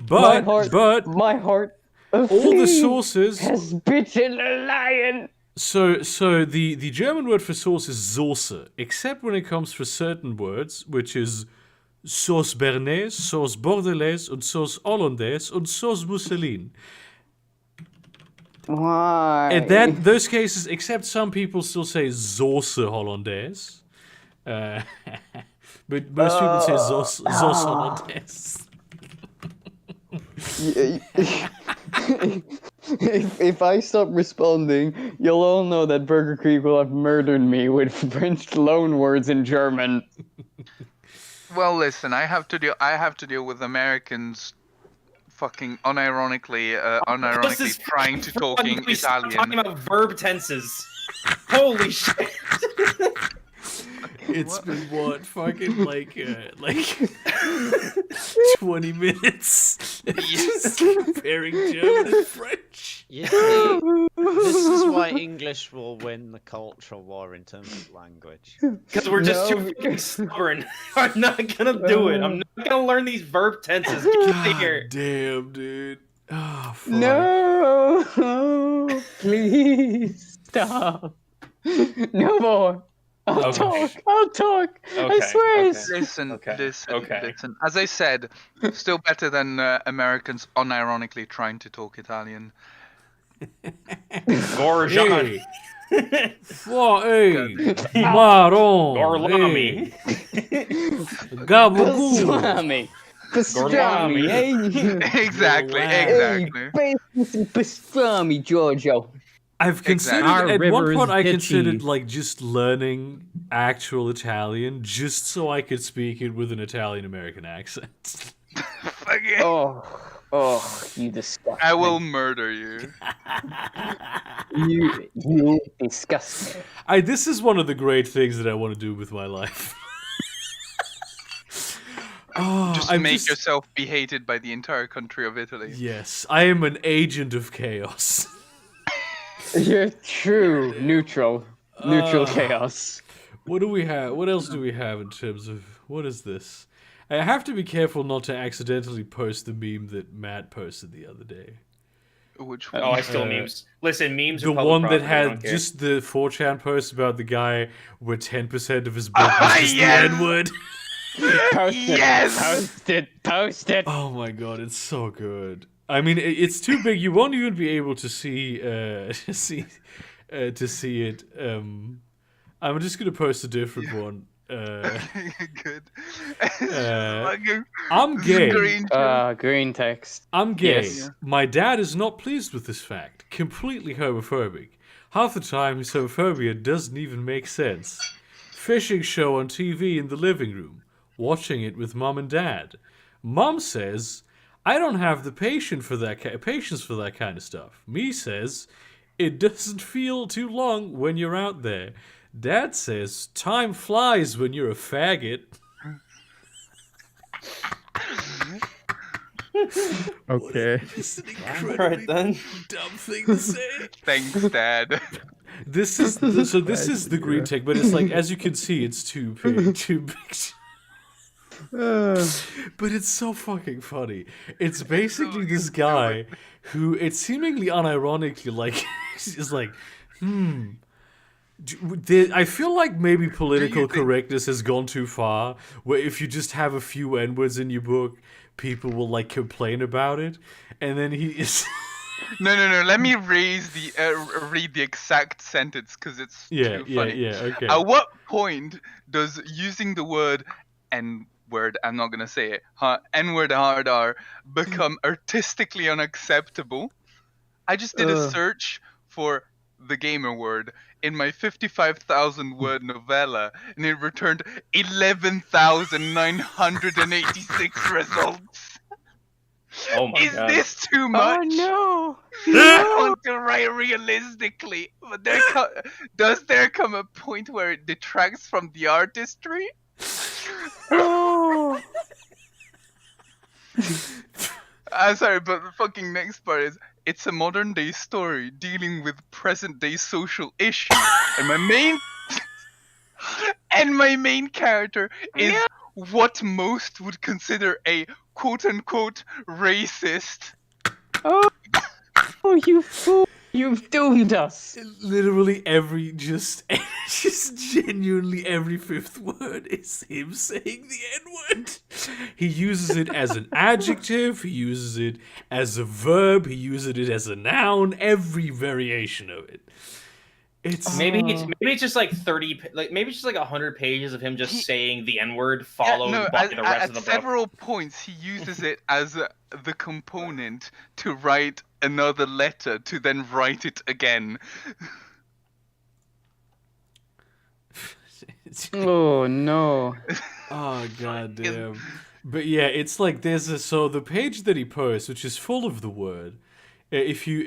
But my heart all the sources has bitten a lion. So the German word for sauce is Soße, except when it comes for certain words, which is Sauce Bernaise, Sauce Bordelaise, und Sauce Hollandaise, und Sauce Mousseline. Why? In those cases, except some people still say Sauce Hollandaise. But most people say Sauce Hollandaise. If I stop responding, you'll all know that Burger Creek will have murdered me with French loan words in German. Well, listen, I have to deal with Americans fucking unironically trying to talking We start Italian. talking about verb tenses. Holy shit! It's been what, fucking like 20 minutes just comparing German and French. You see, this is why English will win the cultural war in terms of language. Because we're just too fucking stubborn. I'm not gonna do it. I'm not gonna learn these verb tenses. Get out of here. Damn, dude. Oh, fuck. No, please stop. No more. I'll talk. I swear. Okay. Listen, Okay, listen, okay. listen. As I said, still better than Americans unironically trying to talk Italian. Gorgiani. Hey. Maron. Gorlami. Gabagool. Pastrami. Pastrami. Hey. Exactly, Wow. exactly. Hey, some pastrami, Giorgio. I've considered Exactly. at Our one river point is I bitchy. considered like just learning actual Italian just so I could speak it with an Italian American accent. Fucking- Oh, you disgusting. I will murder you. You disgust me. This is one of the great things that I want to do with my life. Just make yourself be hated by the entire country of Italy. Yes, I am an agent of chaos. You're true neutral chaos. What do we have? What else do we have in terms of what is this? I have to be careful not to accidentally post the meme that Matt posted the other day. Which Oh, I steal Uh, memes. Llisten, memes The are public one that property, I had don't care. just the 4chan post about the guy where 10% of his book was Ah, just yes! the N-word. Post it. Yes! Post it. Oh my god, it's so good. I mean, it's too big. You won't even be able to see to see it. I'm just gonna post a different one. Good. Fucking I'm gay. Green text. I'm gay. Yes. My dad is not pleased with this fact. Completely homophobic. Half the time, his homophobia doesn't even make sense. Fishing show on TV in the living room. Watching it with mom and dad. Mom says, "I don't have the patience for that kind of stuff." Me says, "It doesn't feel too long when you're out there." Dad says, "Time flies when you're a faggot." Okay. It's an Alright incredibly then. dumb thing to say. Thanks, Dad. This is the green tech, but it's like, as you can see, it's too big. But it's so fucking funny. It's basically this guy who, it's seemingly unironically like, is like, I feel like maybe political correctness has gone too far, where if you just have a few N-words in your book, people will like complain about it, and then he is. No. Let me read the exact sentence because it's too funny. Okay. At what point does using the word N-word, I'm not gonna say it, N-word hard R, become artistically unacceptable? I just did a search for the gamer word in my 55,000 word novella, and it returned 11,986 results. Oh my Is god. this too much? Oh I want to write realistically, but does there come a point where it detracts from the artistry? no! I'm sorry, but the fucking next part is, it's a modern day story dealing with present day social issues, and my main character is what most would consider a quote unquote racist. Oh, you fool! You've doomed us. Literally every just genuinely every fifth word is him saying the N-word. He uses it as an adjective, he uses it as a verb, he uses it as a noun, every variation of it. It's maybe it's just like 30, like maybe it's just like 100 pages of him just saying the N-word followed by the rest of the book. At several points, he uses it as the component to write another letter to then write it again. Oh no. Oh god damn. But yeah, it's like there's the page that he posts, which is full of the word. If you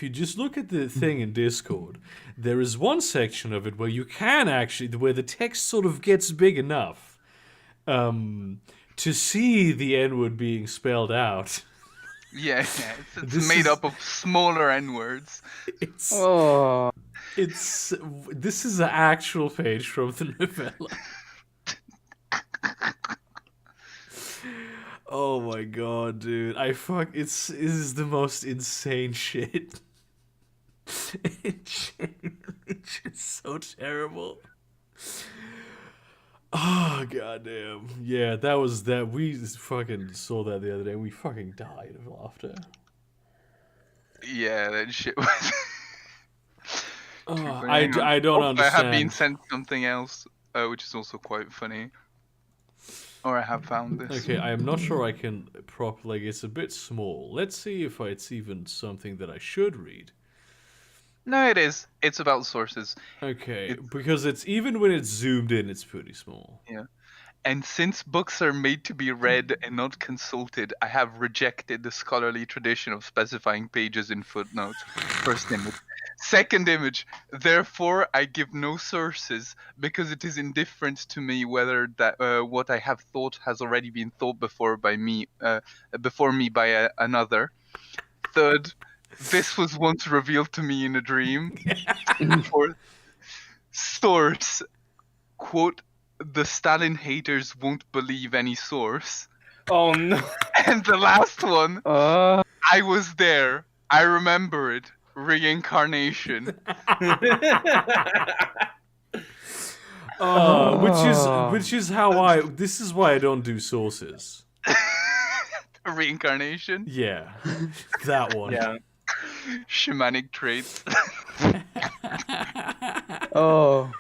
just look at the thing in Discord, there is one section of it where you can actually, where the text sort of gets big enough to see the N-word being spelled out. Yeah, it's made up of smaller N-words. This is an actual page from the novella. Oh my god, dude! It is the most insane shit. It's just so terrible. Oh goddamn! Yeah, that was that. We fucking saw that the other day. We fucking died of laughter. Yeah, that shit was. I don't understand. I have been sent something else, which is also quite funny. Or I have found this. Okay, I am not sure I can like it's a bit small. Let's see if it's even something that I should read. No, it is. It's about sources. Okay, because it's even when it's zoomed in, it's pretty small. Yeah. And since books are made to be read and not consulted, I have rejected the scholarly tradition of specifying pages in footnotes. First image. Second image. Therefore, I give no sources because it is indifferent to me whether that what I have thought has already been thought before by me, by another. Third, this was once revealed to me in a dream. Fourth, source. Quote. The Stalin haters won't believe any source. Oh no. And the last one, I was there. I remember it. Reincarnation. Which is how this is why I don't do sources. Reincarnation? Yeah. That one. Yeah. Shamanic traits. Oh.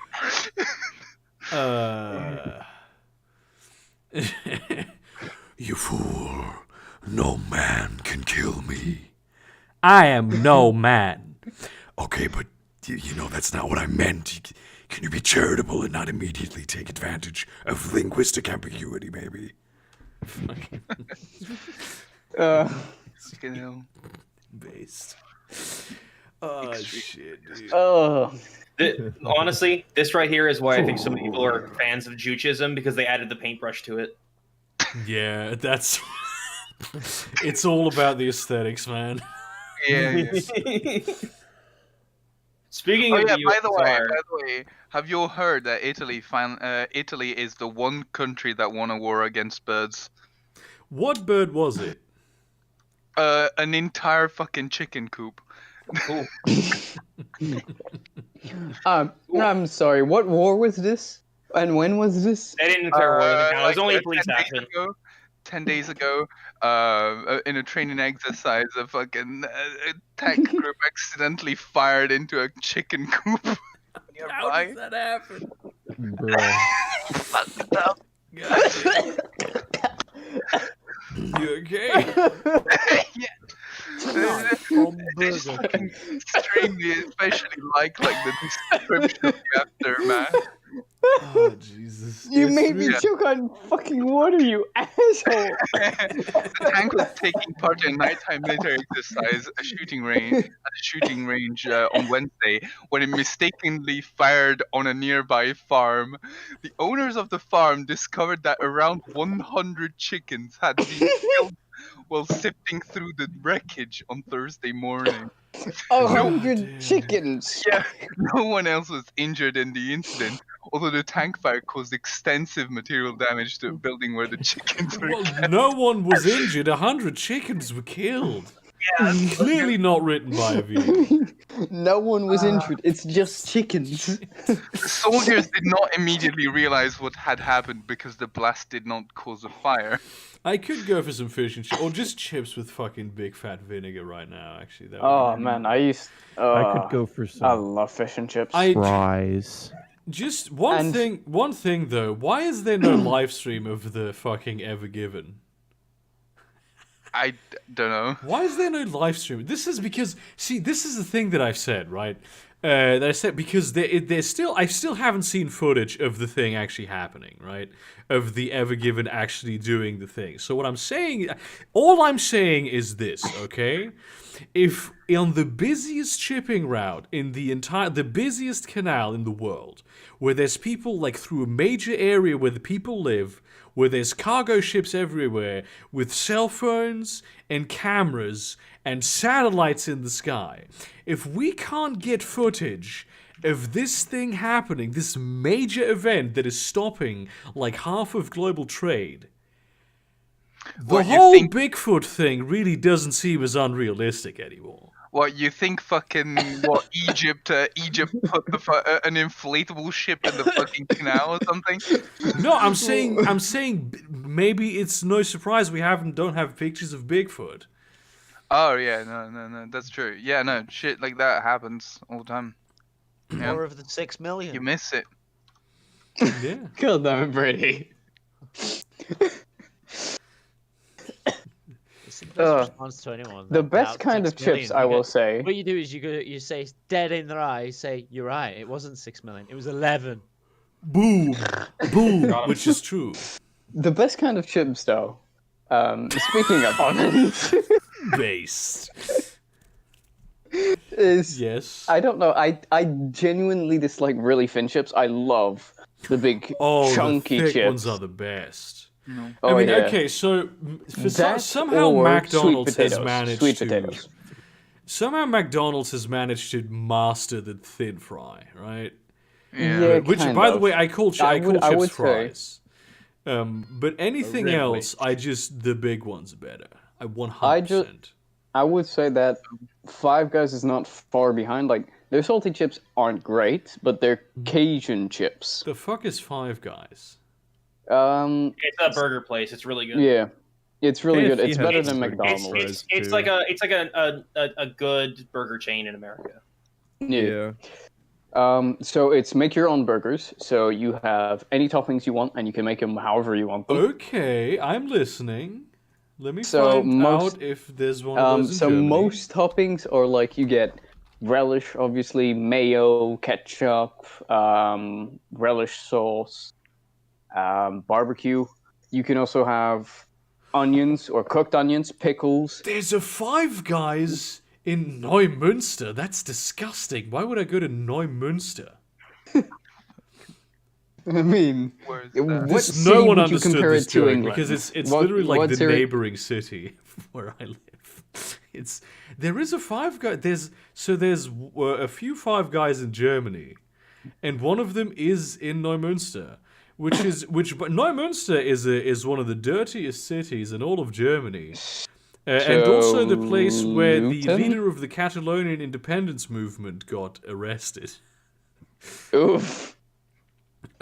You fool. No man can kill me. I am no man. Okay, but you know that's not what I meant. Can you be charitable and not immediately take advantage of linguistic ambiguity, maybe? Based. Oh, shit, dude. Oh. Honestly, this right here is why I think so many people are fans of Juchism, because they added the paintbrush to it. Yeah, that's... It's all about the aesthetics, man. Yeah. Speaking of by the the way, have you all heard that Italy is the one country that won a war against birds? What bird was it? An entire fucking chicken coop. Cool. I'm sorry. What war was this? And when was this? They didn't declare war. It was only a police 10 days action. ago, 10 days ago, in a training exercise, a fucking tank group accidentally fired into a chicken coop nearby. How does that happen? Fucked up. You okay? Yeah. It's fucking extremely, especially like the description of the aftermath. Oh, Jesus. You made me choke on fucking water, you asshole! The tank was taking part in a nighttime military exercise at a shooting range on Wednesday when it mistakenly fired on a nearby farm. The owners of the farm discovered that around 100 chickens had been killed while sifting through the wreckage on Thursday morning. 100 chickens! Yeah, no one else was injured in the incident, although the tank fire caused extensive material damage to a building where the chickens were kept. No one was injured. 100 chickens were killed. Clearly not written by a vegan. No one was injured. It's just chickens. Soldiers did not immediately realize what had happened because the blast did not cause a fire. I could go for some fish and chips, or just chips with fucking big fat vinegar right now. Actually, that would Oh be man, I could go for I some love fish and chips. fries. just one And- thing. One thing though, why is there no live stream of the fucking Ever Given? I don't know. Why is there no live stream? This is because, see, this is the thing that I've said, right? That I said because there's still, I still haven't seen footage of the thing actually happening, right? Of the Ever Given actually doing the thing. So what I'm saying, all I'm saying is this, okay? If on the busiest shipping route in the busiest canal in the world, where there's people like through a major area where the people live, where there's cargo ships everywhere with cell phones and cameras and satellites in the sky, if we can't get footage of this thing happening, this major event that is stopping like half of global trade, the What, you whole think- Bigfoot thing really doesn't seem as unrealistic anymore. What, you think fucking Egypt put an inflatable ship in the fucking canal or something? No, I'm saying maybe it's no surprise we don't have pictures of Bigfoot. Oh yeah, no, that's true. Yeah, no, shit like that happens all the time. Yeah. More of the 6 million. You miss it. Yeah. God damn it, Brady. It's the best response to anyone. The that best doubts kind 6 of chips, million. I You will go- say. What you do is you say dead in their eye, say you're right. It wasn't 6 million. It was 11. Boom. Boom. Got him. Which is true. The best kind of chips, though. Speaking of onions, Based. is Yes. I don't know. I genuinely dislike really thin chips. I love the big Oh, chunky the thick chips. ones are the best. Oh, I mean, yeah. okay, so That somehow or McDonald's sweet has potatoes. managed Sweet to potatoes. somehow McDonald's has managed to master the thin fry, right? Yeah, Which, kind by the of. way, I call I chips would say- fries. But anything Really? else, the big ones are better. I 100%. I would say that Five Guys is not far behind. Like, their salty chips aren't great, but they're Cajun chips. The fuck is Five Guys? It's a burger place. It's really good. Yeah, it's really good. KFC It's has better some than pretty good McDonald's. fries. It's too. like a good burger chain in America. Yeah. So it's make your own burgers. So you have any toppings you want, and you can make them however you want them. Okay, I'm listening. Let me So find most- out if there's one of those in So Germany. most toppings are like you get relish, obviously, mayo, ketchup, relish sauce, barbecue. You can also have onions or cooked onions, pickles. There's a Five Guys in Neumünster. That's disgusting. Why would I go to Neumünster? I mean, Where is that? what This, city no one would you understood compare this it to joke England? because it's What- literally like what's the your- neighboring city where I live. There is a Five Guys. There's a few Five Guys in Germany, and one of them is in Neumünster, but Neumünster is one of the dirtiest cities in all of Germany. And also the place where the Luton? leader of the Catalonian independence movement got arrested. Oof.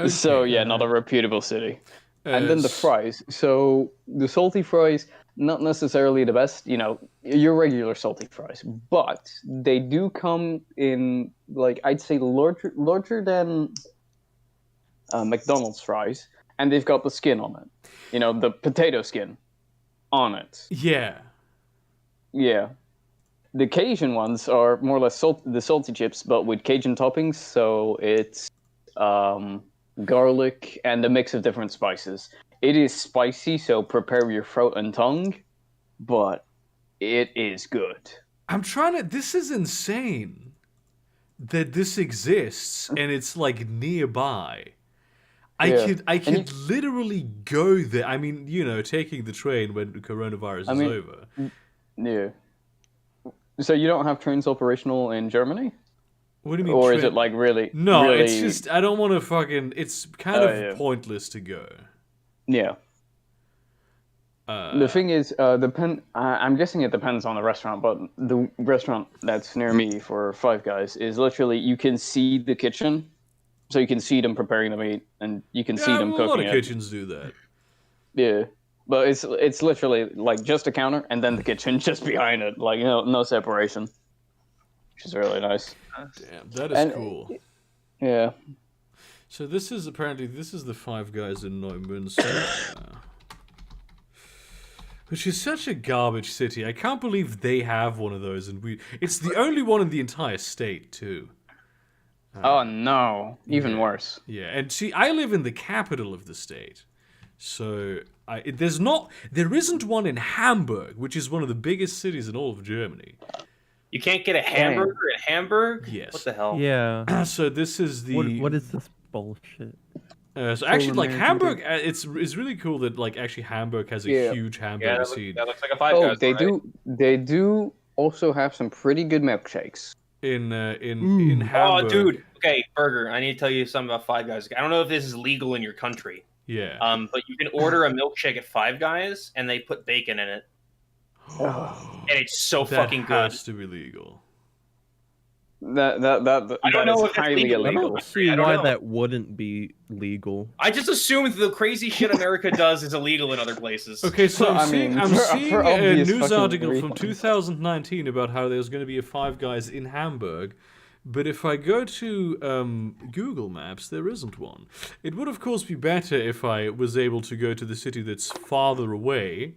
So Okay. yeah, not a reputable city. And then the s- fries. So the salty fries, not necessarily the best, your regular salty fries, but they do come in like I'd say larger than McDonald's fries, and they've got the skin on it. The potato skin on it. Yeah. Yeah. The Cajun ones are more or less the salty chips, but with Cajun toppings. So it's garlic and a mix of different spices. It is spicy, so prepare your throat and tongue, but it is good. I'm trying to. This is insane that this exists and it's like nearby. I Yeah. could literally go there. I mean, taking the train when the coronavirus is mean- over. Yeah. So you don't have trains operational in Germany? What do you mean? Or is train- it like really... No, really... it's just I don't want to fucking. It's kind Oh, of yeah. pointless to go. Yeah. The thing is, I'm guessing it depends on the restaurant, but the restaurant that's near me for Five Guys is literally you can see the kitchen, so you can see them preparing the meat, and you can see Yeah, them well, a lot cooking of it. kitchens do that. Yeah, but it's literally like just a counter and then the kitchen just behind it, like no separation, which is really nice. Damn, that is cool. Yeah. So this is the Five Guys in Neumünster. Which is such a garbage city. I can't believe they have one of those, and it's the only one in the entire state, too. Oh no, even worse. Yeah, and see, I live in the capital of the state. So, there isn't one in Hamburg, which is one of the biggest cities in all of Germany. You can't get a hamburger in Hamburg? Yes. What the hell? Yeah. So this is the... What is this bullshit? So actually, like, American Hamburg, it's really cool that, like, actually Hamburg has a huge hamburger scene. That looks like a Five Oh, Guys. they do also have some pretty good milkshakes. In Oh, Hamburg. dude. Okay, burger. I need to tell you something about Five Guys. I don't know if this is legal in your country. Yeah. But you can order a milkshake at Five Guys, and they put bacon in it, and it's so fucking That good. has to be legal. That I don't know is if it's highly legal. I illegal. don't see I don't why know. that wouldn't be legal. I just assumed the crazy shit America does is illegal in other places. Okay, so I I'm mean, seeing for a obvious news fucking article from reasons. 2019 about how there's going to be a Five Guys in Hamburg, but if I go to Google Maps, there isn't one. It would, of course, be better if I was able to go to the city that's farther away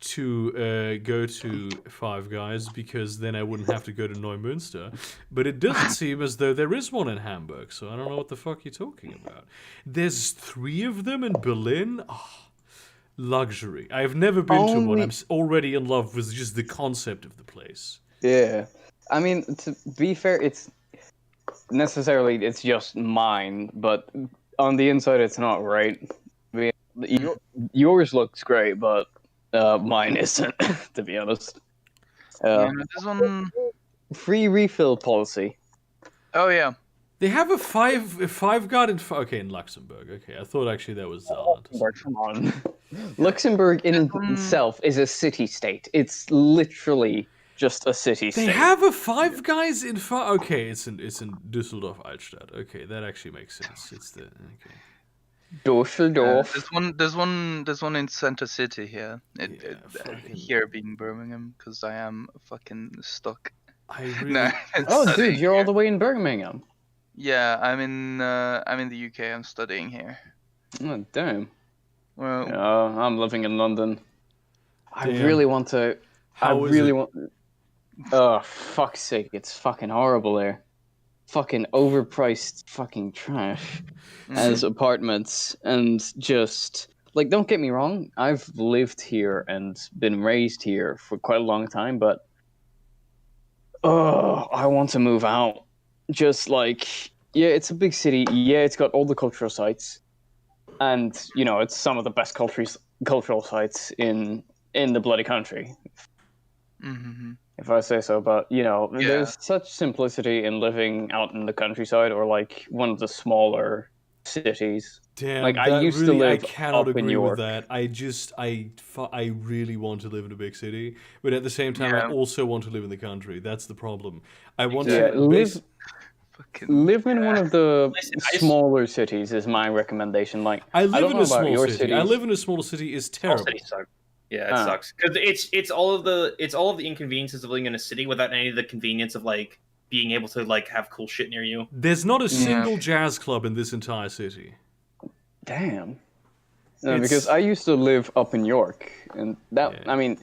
to go to Five Guys, because then I wouldn't have to go to Neumünster. But it doesn't seem as though there is one in Hamburg, so I don't know what the fuck you're talking about. There's 3 of them in Berlin? Oh, luxury. I've never been to one. I'm already in love with just the concept of the place. Yeah, I mean, to be fair, it's just mine, but on the inside, it's not right. I mean, yours looks great, but mine isn't, to be honest. This one. Free refill policy. Oh yeah. They have a five guard in Luxembourg. Okay, I thought actually that was Come on. Luxembourg in itself is a city-state. It's literally just a city-state. They have a Five Guys in Okay, it's in Düsseldorf Altstadt. Okay, that actually makes sense. It's the okay. Düsseldorf. There's one in Center City here. Here being Birmingham, because I am fucking stuck. I really... No, Oh, studying dude, you're all here. the way in Birmingham. Yeah, I'm in the UK. I'm studying here. Oh, damn. Well, I'm living in London. I Damn. really want to. How is it? Oh, fuck's sake! It's fucking horrible there. Fucking overpriced fucking trash as apartments, and just like, don't get me wrong, I've lived here and been raised here for quite a long time, but I want to move out. Just like, yeah, it's a big city. Yeah, it's got all the cultural sites, and it's some of the best cultural sites in the bloody country. mm-hmm. If I say so, but there's such simplicity in living out in the countryside or like one of the smaller cities. Damn, Like, I that used to really, live I cannot up in agree York. with that. I really want to live in a big city, but at the same time, I Yeah. also want to live in the country. That's the problem. I want Yeah, to live in one of the Listen, I just- smaller cities is my recommendation. Like, I live don't in know a about small your city. I cities. live in a small city is Small terrible. cities suck. Yeah, it sucks because it's all of the inconveniences of living in a city without any of the convenience of like being able to like have cool shit near you. There's not a single jazz club in this entire city. Damn. No, It's- because I used to live up in York, and that, Yeah. I mean,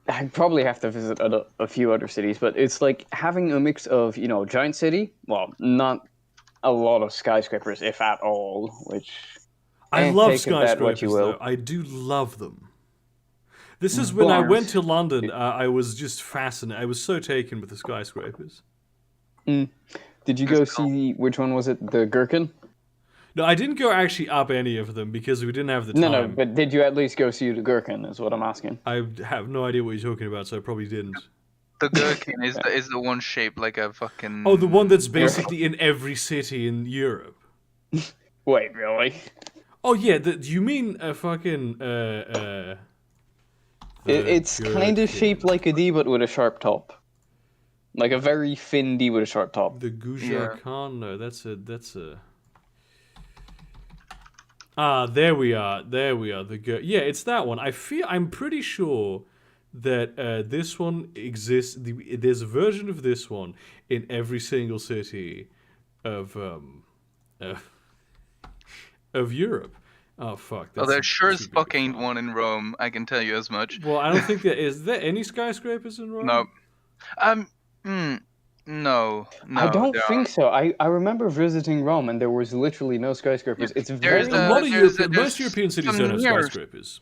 I probably have to visit a few other cities, but it's like having a mix of, giant city, well, not a lot of skyscrapers, if at all, which... I and love take of that what skyscrapers, you will. though. I do love them. This is when I went to London, I was just fascinated. I was so taken with the skyscrapers. Did you go see, which one was it, the Gherkin? No, I didn't go actually up any of them because we didn't have the time. No, but did you at least go see the Gherkin, is what I'm asking. I have no idea what you're talking about, so I probably didn't. The gherkin is the one shaped like a fucking. Oh, the one that's basically in every city in Europe. Wait, really? Oh yeah, you mean a fucking It's kind of shaped like a D, but with a sharp top. Like a very thin D with a sharp top. The Gujar Yeah. Khan? No, that's a. Ah, there we are. There we are. Yeah, it's that one. I'm pretty sure that this one exists. There's a version of this one in every single city of of Europe. Oh fuck. Oh, there sure as too big fuck a ain't fuck. one in Rome. I can tell you as much. Well, I don't think there is. There any skyscrapers in Rome? No. No. I don't there think so. I remember visiting Rome and there was literally no skyscrapers. It's There's very A lot of there's- European, there's most European cities some don't have near- skyscrapers.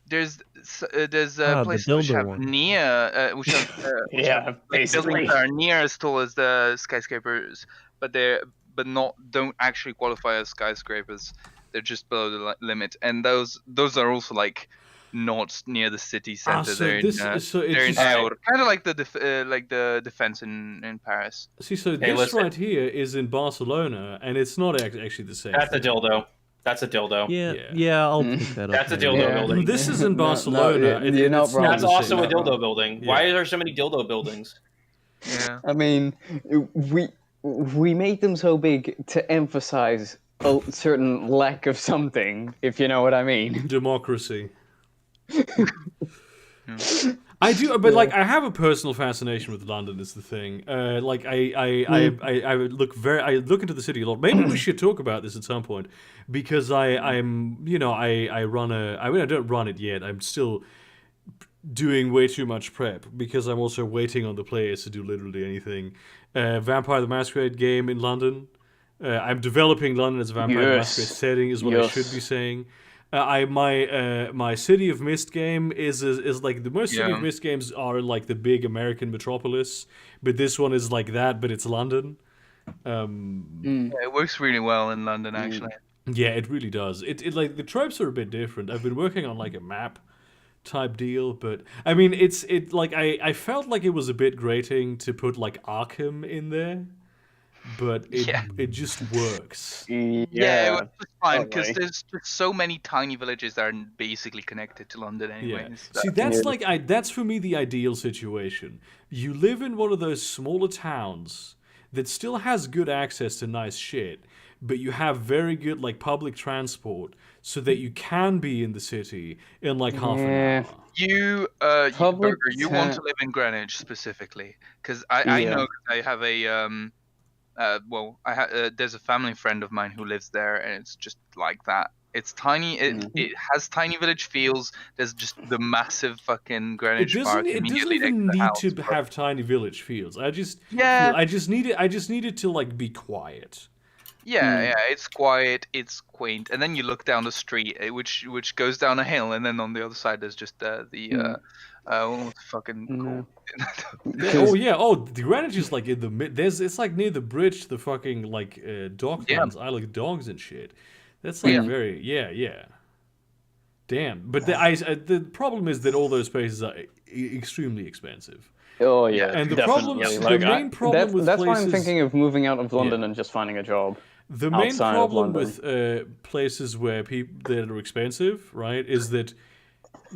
There's the places which dildo have one. which have Yeah, like, basically. buildings that are near as tall as the skyscrapers, but don't actually qualify as skyscrapers. They're just below the limit, and those are also like not near the city center. So they're this, in, so they're in it's Alright. Aure, kind of like the defense in Paris. so Hey, this listen. right here is in Barcelona, and it's not actually the same. That's a thing. dildo. That's a dildo. Yeah, Yeah. yeah, I'll pick that up. That's a maybe. dildo building. This is in No, Barcelona. you're not it's wrong. That's the also same. a dildo building. Yeah. Why are there so many dildo buildings? Yeah. I mean, we made them so big to emphasize a certain lack of something, if you know what I mean. Democracy. I do, but like I have a personal fascination with London. Is the thing. Like I look into the city a lot. Maybe we should talk about this at some point because I'm I run I mean I don't run it yet. I'm still doing way too much prep because I'm also waiting on the players to do literally anything. Vampire the Masquerade game in London. I'm developing London as a Vampire the Yes. Masquerade setting is what I Yes. should be saying. My City of Mist game is like the most City Yeah. of Mist games are like the big American metropolis, but this one is like that, but it's London. It works really well in London, actually. Yeah, it really does. It like the tropes are a bit different. I've been working on like a map type deal, but I mean it like I felt like it was a bit grating to put like Arkham in there, but it just works. Yeah, it was just fine because totally. there's just so many tiny villages that are basically connected to London, Yeah. anyways. See, that's like that's for me the ideal situation. You live in one of those smaller towns that still has good access to nice shit, but you have very good like public transport so that you can be in the city in like half an Yeah. hour. You, Public Burger, you want to ta- live in Greenwich specifically because I Yeah. know 'cause I have a there's a family friend of mine who lives there, and it's just like that. It's tiny. It has tiny village feels. There's just the massive fucking Greenwich Park It doesn't immediately even next to the need house. to but- have tiny village fields. I just Yeah. I just need it to like be quiet. Yeah, it's quiet, it's quaint, and then you look down the street, which goes down a hill, and then on the other side there's just what was it fucking called? Oh yeah, the Greenwich is like in the mid. It's like near the bridge, the fucking like Docklands, Isle of Dogs and shit. That's like very yeah. Damn, but the problem is that all those places are extremely expensive. Oh yeah, And the definitely. problem- Like, the main problem with that's why I'm places- thinking of moving out of London Yeah. and just finding a job. The main Outside of problem London. with places where people that are expensive, right, is that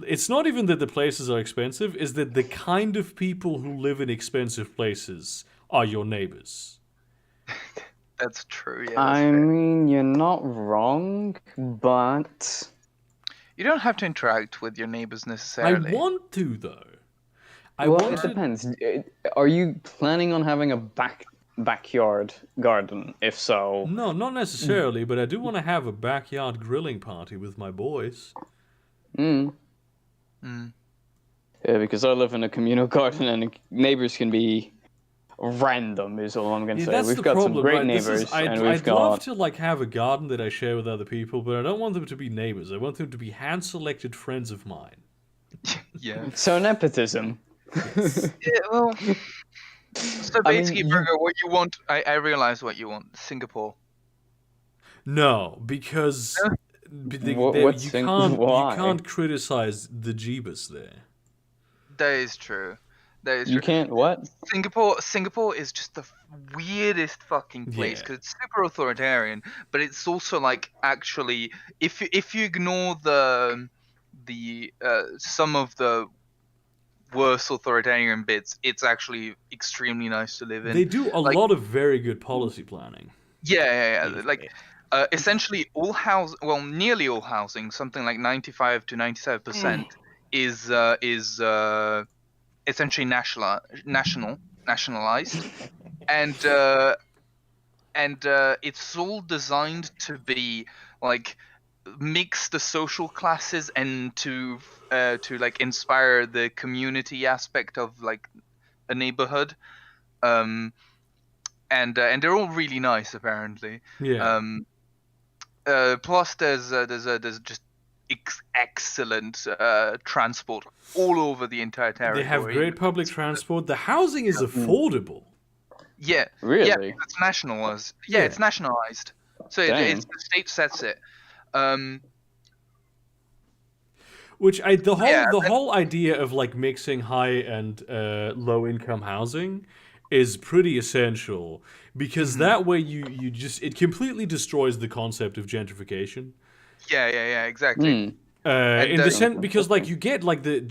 it's not even that the places are expensive, is that the kind of people who live in expensive places are your neighbors. That's true. Yeah, that's I fair. mean, you're not wrong, but You don't have to interact with your neighbors I necessarily. want to though. I well, want it to. depends. Are you planning on having a backyard garden? If so, No, not necessarily, but I do want to have a backyard grilling party with my boys. Mm. yeah, because I live in a communal garden and neighbors can be random. Is all I'm gonna Yeah, say. that's We've the got problem, some great right? neighbors, and we've I'd love got to like have a garden that I share with other people, but I don't want them to be neighbors. I want them to be hand-selected friends of mine. Yeah. so nepotism. Yeah. Well. So I mean, basically, Burger, what you want? I realize what you want. Singapore. No, because What's you Sing- why? can't criticize the Jeebus there. That is true. That is true. You can't what? Singapore is just the weirdest fucking place Yeah. because it's super authoritarian, but it's also like actually if you ignore the some of the worst authoritarian bits, it's actually extremely nice to live in. They do a like- lot of very good policy planning. Yeah. Like essentially nearly all housing, something like 95 to 97% is essentially nationalized, and it's all designed to be like mix the social classes and to like inspire the community aspect of like a neighborhood. And they're all really nice apparently. Yeah. Plus there's just excellent transport all over the entire territory. They have great public transport. The housing is affordable. Yeah. Really? Yeah, it's nationalized. Yeah, Yeah. it's nationalized. So it's the state sets it. Which the Yeah, whole idea of like mixing high and low income housing is pretty essential, because that way you just, it completely destroys the concept of gentrification. Yeah, exactly. In the that- sense, because like you get like the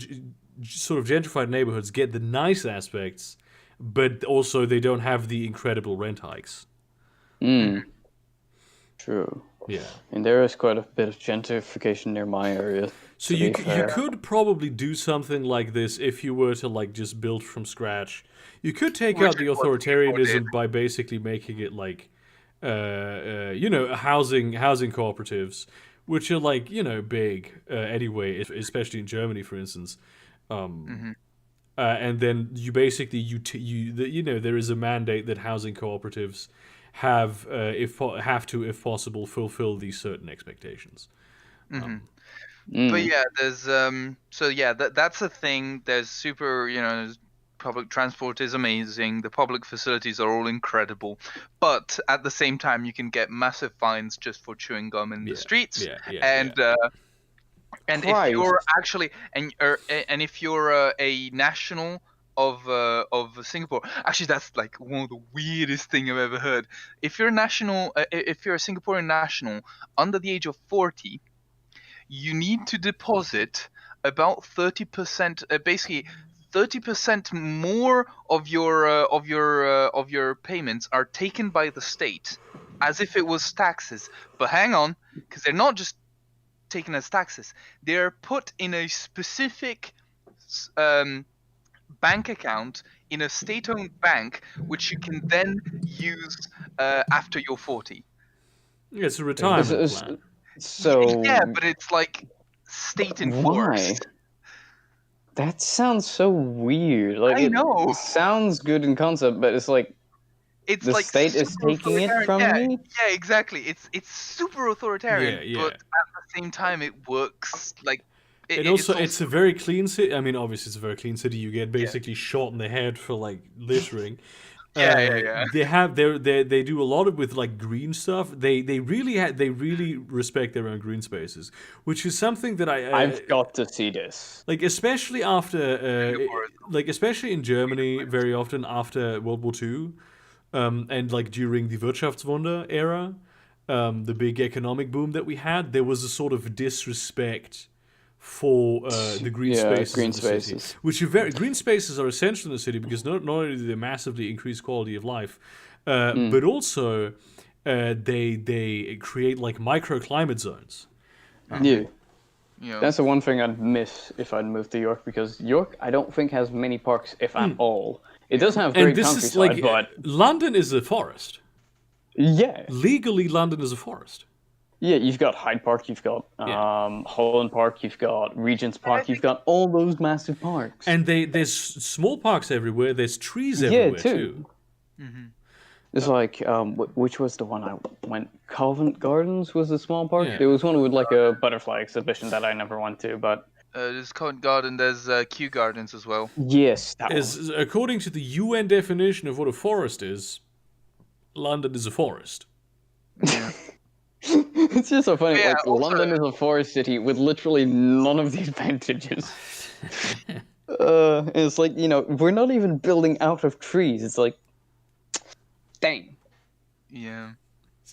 sort of gentrified neighborhoods get the nice aspects, but also they don't have the incredible rent hikes. True. Yeah. And there is quite a bit of gentrification near my area. So to you be you fair. could probably do something like this if you were to like just build from scratch. You could take Which out the is what people authoritarianism did. by basically making it like, housing cooperatives, which are like big anyway, especially in Germany, for instance. And then you basically there is a mandate that housing cooperatives have if possible fulfill these certain expectations. But yeah, there's that's a thing. There's public transport is amazing. The public facilities are all incredible, but at the same time, you can get massive fines just for chewing gum in the streets. And if Christ. you're actually and if you're a national of Singapore, actually that's like one of the weirdest thing I've ever heard. If you're a national, if you're a Singaporean national under the age of 40, you need to deposit about 30%, basically 30% more of your payments are taken by the state, as if it was taxes. But hang on, because they're not just taken as taxes; they're put in a specific bank account in a state-owned bank, which you can then use after you're 40. Yeah, it's a retirement plan. So Yeah, but it's like state enforced. why? That sounds so weird. Like I know. It sounds good in concept, but it's like It's the like state is super taking it authoritarian. from me. Yeah, exactly. It's super authoritarian, Yeah. but at the same time, it works. Like It's a very clean city. I mean, obviously, it's a very clean city. You get basically shot in the head for like littering. Yeah. They do a lot of with like green stuff. They really respect their own green spaces, which is something that I've got to see this. like, especially especially in Germany, very often after World War II, and like during the Wirtschaftswunder era, the big economic boom that we had, there was a sort of disrespect for the green spaces. green of the city, spaces. which are green spaces are essential in the city because not only do they massively increase quality of life, but also they create like microclimate zones. Yeah. Yeah. That's the one thing I'd miss if I'd moved to York, because York, I don't think, has many parks, if at all. It does have And great this countryside, is like but London is a forest. yeah. Legally, London is a forest. Yeah, you've got Hyde Park, you've got Holland Park, you've got Regent's Park, you've got all those massive parks. And there's small parks everywhere. There's trees everywhere too. It's like, which was the one I went? Covent Gardens was a small park. Yeah. There was one with like a butterfly exhibition that I never went to, but There's Covent Garden. There's Kew Gardens as well. yes, that one. According to the UN definition of what a forest is, London is a forest. Yeah. It's just so funny. Yeah, like also- London is a forest city with literally none of the advantages. It's like, we're not even building out of trees. It's like, dang, Yeah.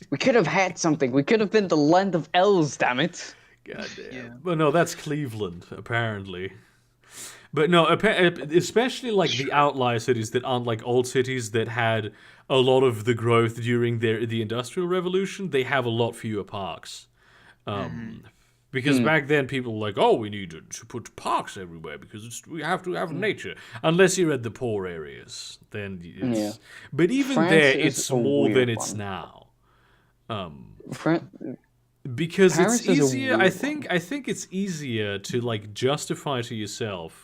we could have had something. We could have been the land of elves. Damn it! Goddamn. Yeah. But no, that's Cleveland, apparently. But no, especially like the outlier cities that aren't like old cities that had a lot of the growth during the Industrial Revolution, they have a lot fewer parks. Because back then people were like, oh, we need to put parks everywhere because we have to have nature. Unless you're at the poor areas, then it's... Yeah. But even France there, is it's a more than weird it's one. now. Fran- Because Paris it's is a easier. I weird think it's easier to like justify to yourself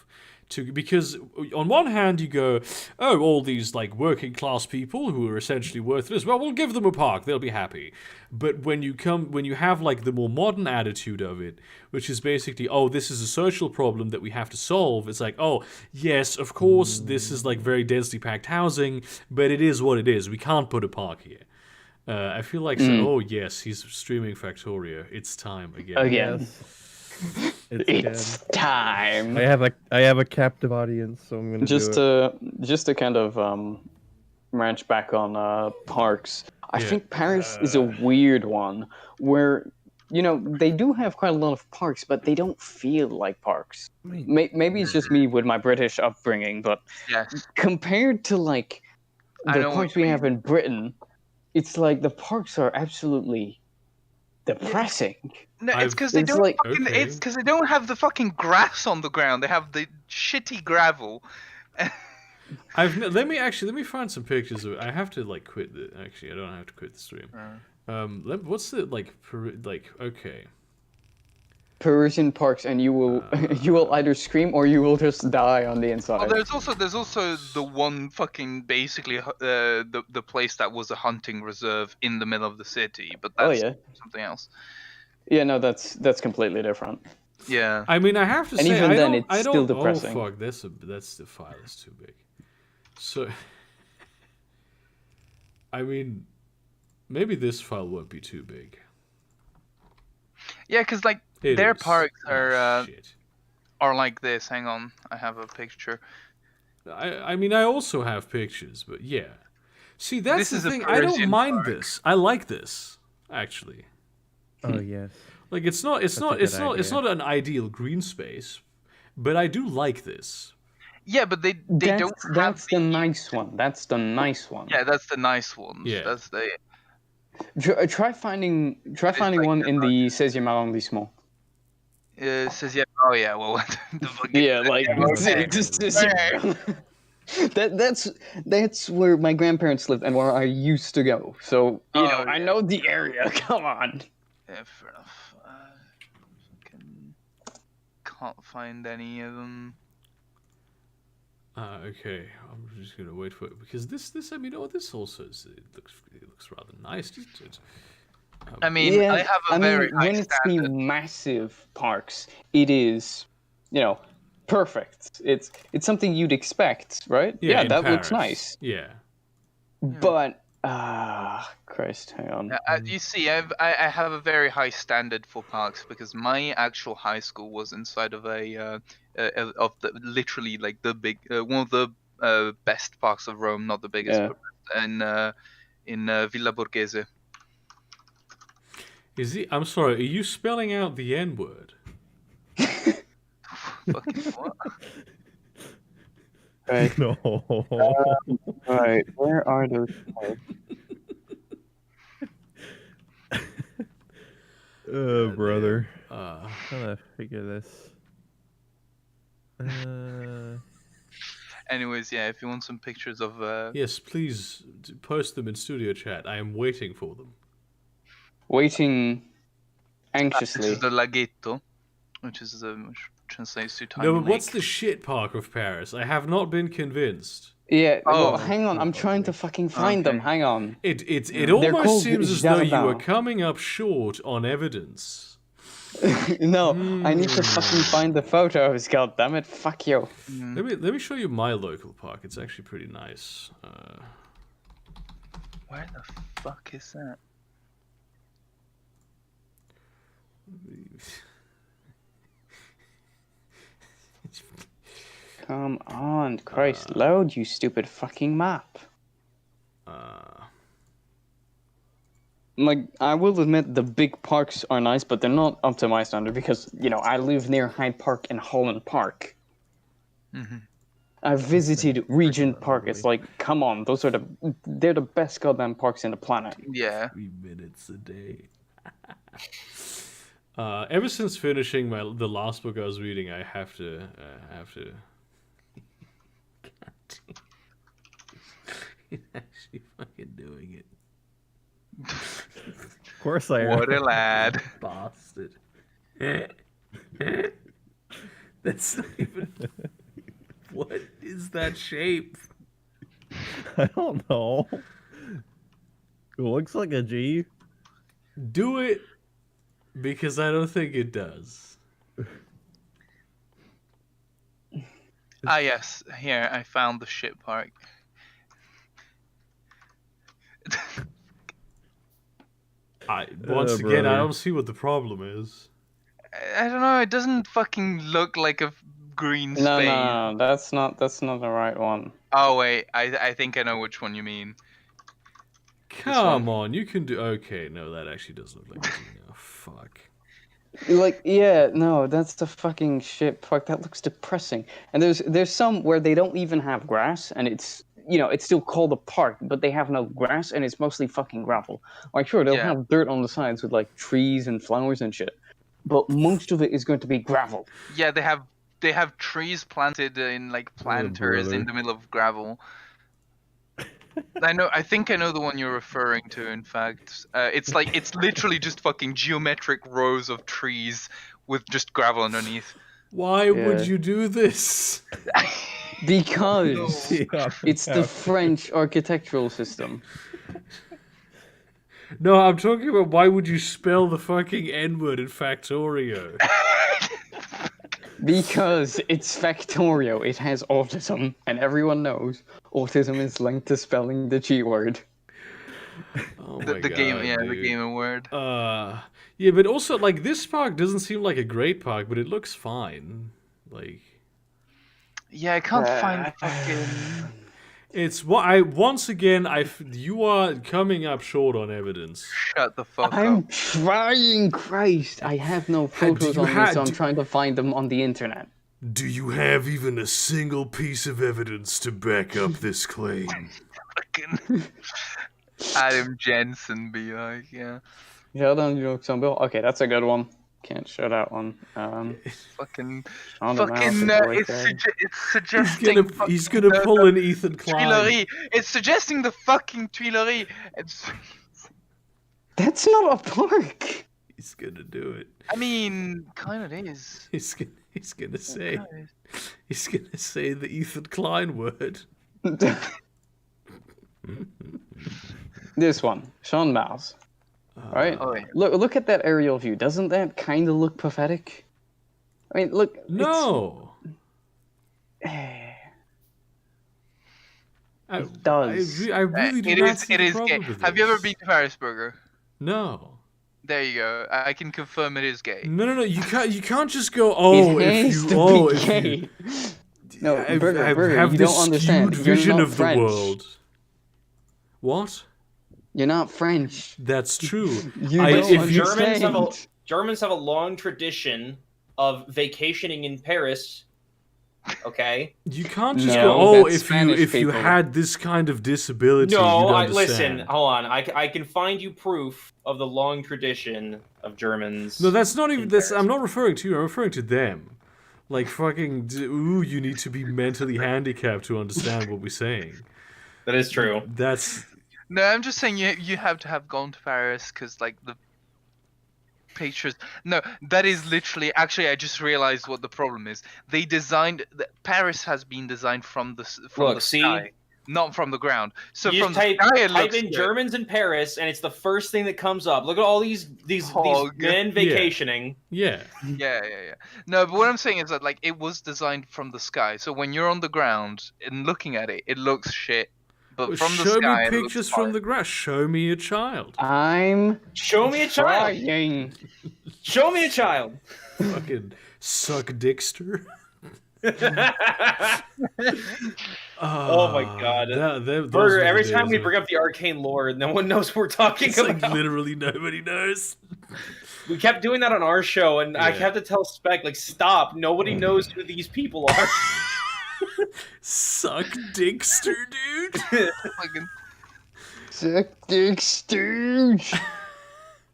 because on one hand you go, oh, all these like working class people who are essentially worthless. Well, we'll give them a park; they'll be happy. But when you have like the more modern attitude of it, which is basically, oh, this is a social problem that we have to solve. It's like, oh, yes, of course, this is like very densely packed housing, but it is what it is. We can't put a park here. I feel like, oh yes, he's streaming Factorio. It's time again. Again. Yes. It's good. time. I have a captive audience, so I'm gonna Just do it. to kind of ranch back on parks. I Yeah. think Paris is a weird one where they do have quite a lot of parks, but they don't feel like parks. Maybe it's just me with my British upbringing, but Yes. compared to like I the know what parks you we have mean. in Britain, it's like the parks are absolutely depressing. No, it's because they It's don't. like- Okay. It's because they don't have the fucking grass on the ground. They have the shitty gravel. Let me find some pictures of it. I have to like quit the. Actually, I don't have to quit the stream. What's the like okay. Parisian parks, and you will you will either scream or you will just die on the inside. Well, there's also the one fucking basically the place that was a hunting reserve in the middle of the city, but that's something else. Yeah, no, that's completely different. Yeah. I mean, I have to And say, even I then, don't. it's I don't. still depressing. Oh fuck! That's the file is too big. So, I mean, maybe this file won't be too big. Yeah, because like It their is. parks Oh, shit. are like this. Hang on, I have a picture. I mean, I also have pictures, but yeah. See, that's This the is a thing. I don't Parisian mind park. this. I like this, actually. Oh yes. Like it's not an ideal green space, but I do like this. Yeah, but they don't have That's the nice one. That's the nice one. Yeah, that's the nice ones. Yeah. That's the. Try finding like one in the 16e arrondissement. Says yeah. Oh yeah. Well, what the fuck? Yeah, like okay. that's where my grandparents lived and where I used to go. So I know the area. Come on. Yeah, fair enough. Can't find any of them. Okay, I'm just gonna wait for it because this I mean, this also it looks rather nice. I mean, I have a very high when it's the standard. massive parks, it is, perfect. It's something you'd expect, right? Yeah, that in looks Paris. nice. Yeah. But Christ, hang on. You see, I have a very high standard for parks because my actual high school was inside of literally like the big one of the best parks of Rome, not the biggest, Yeah. but in Villa Borghese. Is he? I'm sorry. Are you spelling out the N word? Fucking what? Right. No. Right. Where are those? Oh, brother. Uh, Trying to figure this. Anyways, yeah, if you want some pictures of yes, please post them in studio chat. I am waiting for them. Waiting this anxiously. is the laghetto, which translates to tiny No, but what's lake. the shit park of Paris? I have not been convinced. Yeah. Well, Oh. hang on. I'm trying to fucking find them. Okay. Hang on. It They're almost called seems as though you are jardins. coming up short on evidence. No, I need to fucking find the photos. God damn it! Fuck you. Let me show you my local park. It's actually pretty nice. Where the fuck is that? Come on, Christ, load, you stupid fucking map. like I will admit the big parks are nice, but they're not up to my standard because I live near Hyde Park and Holland Park. Hmm. I visited Regent freaking Park. ugly. It's like, come on, they're the best goddamn parks in the planet. Yeah. 3 minutes a day. Ever since finishing the last book I was reading, I have to. He's actually fucking doing it. Of course I am. What a lad. Bastard. That's not even. What is that shape? I don't know. It looks like a G. Do it, because I don't think it does. Ah, yes. Here, I found the shit park. Once again, I brother. don't see what the problem is. I don't know. It doesn't fucking look like a green space. No, that's not the right one. Oh wait, I think I know which one you mean. Come on, you can do. Okay, no, that actually does look like a Dino. Fuck. Like, yeah, no, that's the fucking shit park. That looks depressing. And there's some where they don't even have grass, and it's it's still called a park, but they have no grass, and it's mostly fucking gravel. Like, sure, they'll Yeah. have dirt on the sides with like trees and flowers and shit, but most of it is going to be gravel. Yeah, they have trees planted in like planters in brother. the middle of gravel. I think I know the one you're referring to. In fact, it's literally just fucking geometric rows of trees with just gravel underneath. Why would you do this? Because Yeah, it's the yeah. French architectural system. No, I'm talking about why would you spell the fucking N-word in Factorio? Because it's Factorio. It has autism, and everyone knows autism is linked to spelling the G word. Oh my The god, game, yeah, dude. the game award. Yeah, but also, like, this park doesn't seem like a great park, but it looks fine. Like, Yeah, I can't find the fucking. it's what you are coming up short on evidence. Shut the fuck I'm up. trying, Christ. I have no photos on me, so I'm trying to find them on the internet. Do you have even a single piece of evidence to back up this claim? Fucking Adam Jensen be like, yeah. Shut down jokes on Bill. Okay, that's a good one. Can't show that one. Fucking, on the mouth fucking, is right it's, there. it's suggesting. He's gonna pull an Ethan Klein. Tuileries. It's suggesting the fucking Tuileries. It's, That's not a park. He's gonna do it. I mean, kind of is. He's gonna say Kind of is. he's gonna say the Ethan Klein word. This one, Sean Mouse. Right? Oh, yeah. Look at that aerial view. Doesn't that kind of look pathetic? I mean, look. No. It does. I really do It not is. see It the is. problem Gay. with Have you ever this. been to Harrisburger? No. There you go. I can confirm it is gay. No. You can't just go. Oh, It if has you. to Oh, be if gay. you. No, I Burger, have you this don't understand. skewed You're vision not of French. the world. What? You're not French. That's true. You I- don't if you- understand. Germans have a long tradition of vacationing in Paris. Okay. You can't just No, go. Oh, that's if Spanish you people. had this kind of disability, No, you'd listen. understand. Hold on. I can find you proof of the long tradition of Germans. No, that's not even. in That's. Paris. I'm not referring to you. I'm referring to them. Like fucking. Ooh, you need to be mentally handicapped to understand what we're saying. That is true. That's. No, I'm just saying you have to have gone to Paris because like the pictures. No, that is literally. Actually, I just realized what the problem is. They designed Paris has been designed from the Look, the see? sky, not from the ground. So You from just the sky, it type looks in good. Germans in Paris, and it's the first thing that comes up. Look at all these Hog. men vacationing. Yeah. Yeah. No, but what I'm saying is that like it was designed from the sky. So when you're on the ground and looking at it, it looks shit. But from the Show sky, me it looks pictures from fine. the grass. Show me a child. I'm Show me a child. trying. Show me a child. Fucking suck Dickster. Oh my god. Those Burger, were the every time days, we man. bring up the arcane lore, no one knows what we're talking It's about. like literally nobody knows. We kept doing that on our show, and I Yeah. kept to tell Spec, like, stop. Nobody knows who these people are. Suck Dickster, dude. Fucking- Sick dick stooge.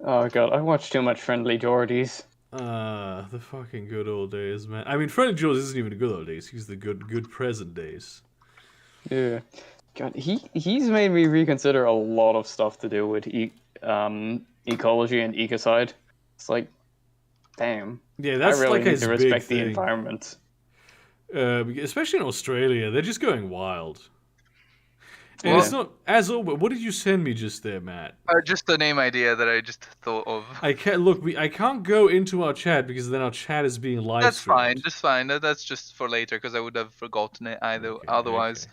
Oh god, I watched too much Friendly Geordies. The fucking good old days, man. I mean, Friendly George isn't even the good old days. He's the good present days. Yeah. God, he's made me reconsider a lot of stuff to do with ecology and ecocide. It's like, damn. Yeah, that's I really like need his to big respect the thing. environment. Especially in Australia, they're just going wild. And Well- it's not as always. What did you send me just there, Matt? just the name idea that I just thought of. I can't look. I can't go into our chat because then our chat is being live That's fine. streamed. That's fine. That's just for later because I would have forgotten it either. Okay, Otherwise,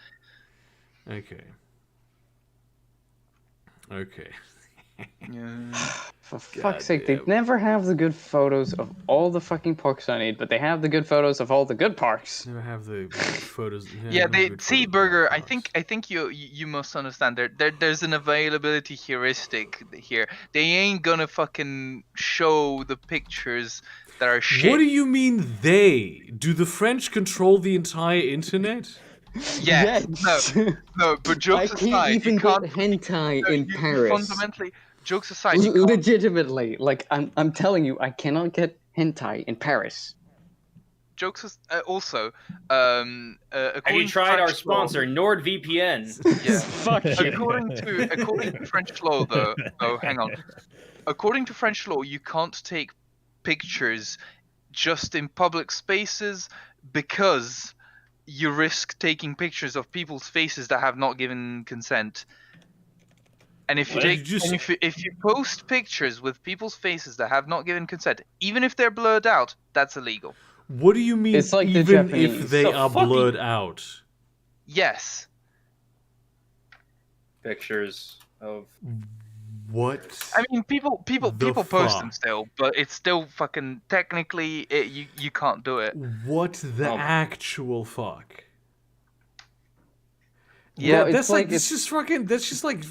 Okay. Okay. yeah. For God fuck's sake, they damn. never have the good photos of all the fucking parks I need, but they have the good photos of all the good parks. Never have the photos. Yeah, not they good see photos of Burger. our I think you must understand. There's an availability heuristic here. They ain't gonna fucking show the pictures that are shit. What do you mean they? Do the French control the entire internet? Yeah, Yes. no. But I jokes can't aside, even you get can't. hentai no, in you Paris. fundamentally, jokes aside, you can't. Legitimately, like I'm telling you, I cannot get hentai in Paris. Jokes also. Have you According to tried our French law- sponsor, NordVPN? Yeah. Fuck you. According to French law, though, hang on. According to French law, you can't take pictures just in public spaces because you risk taking pictures of people's faces that have not given consent. And if you What? take, You just- and if you post pictures with people's faces that have not given consent, even if they're blurred out, that's illegal. What do you mean? It's like the even Japanese. if they So are fucking- blurred out. Yes. Pictures of. What? I mean, people The post them fuck? still, but it's still fucking technically you can't do it. What the Oh. actual fuck? Yeah, Well, that's it's like like that's just fucking. That's just like.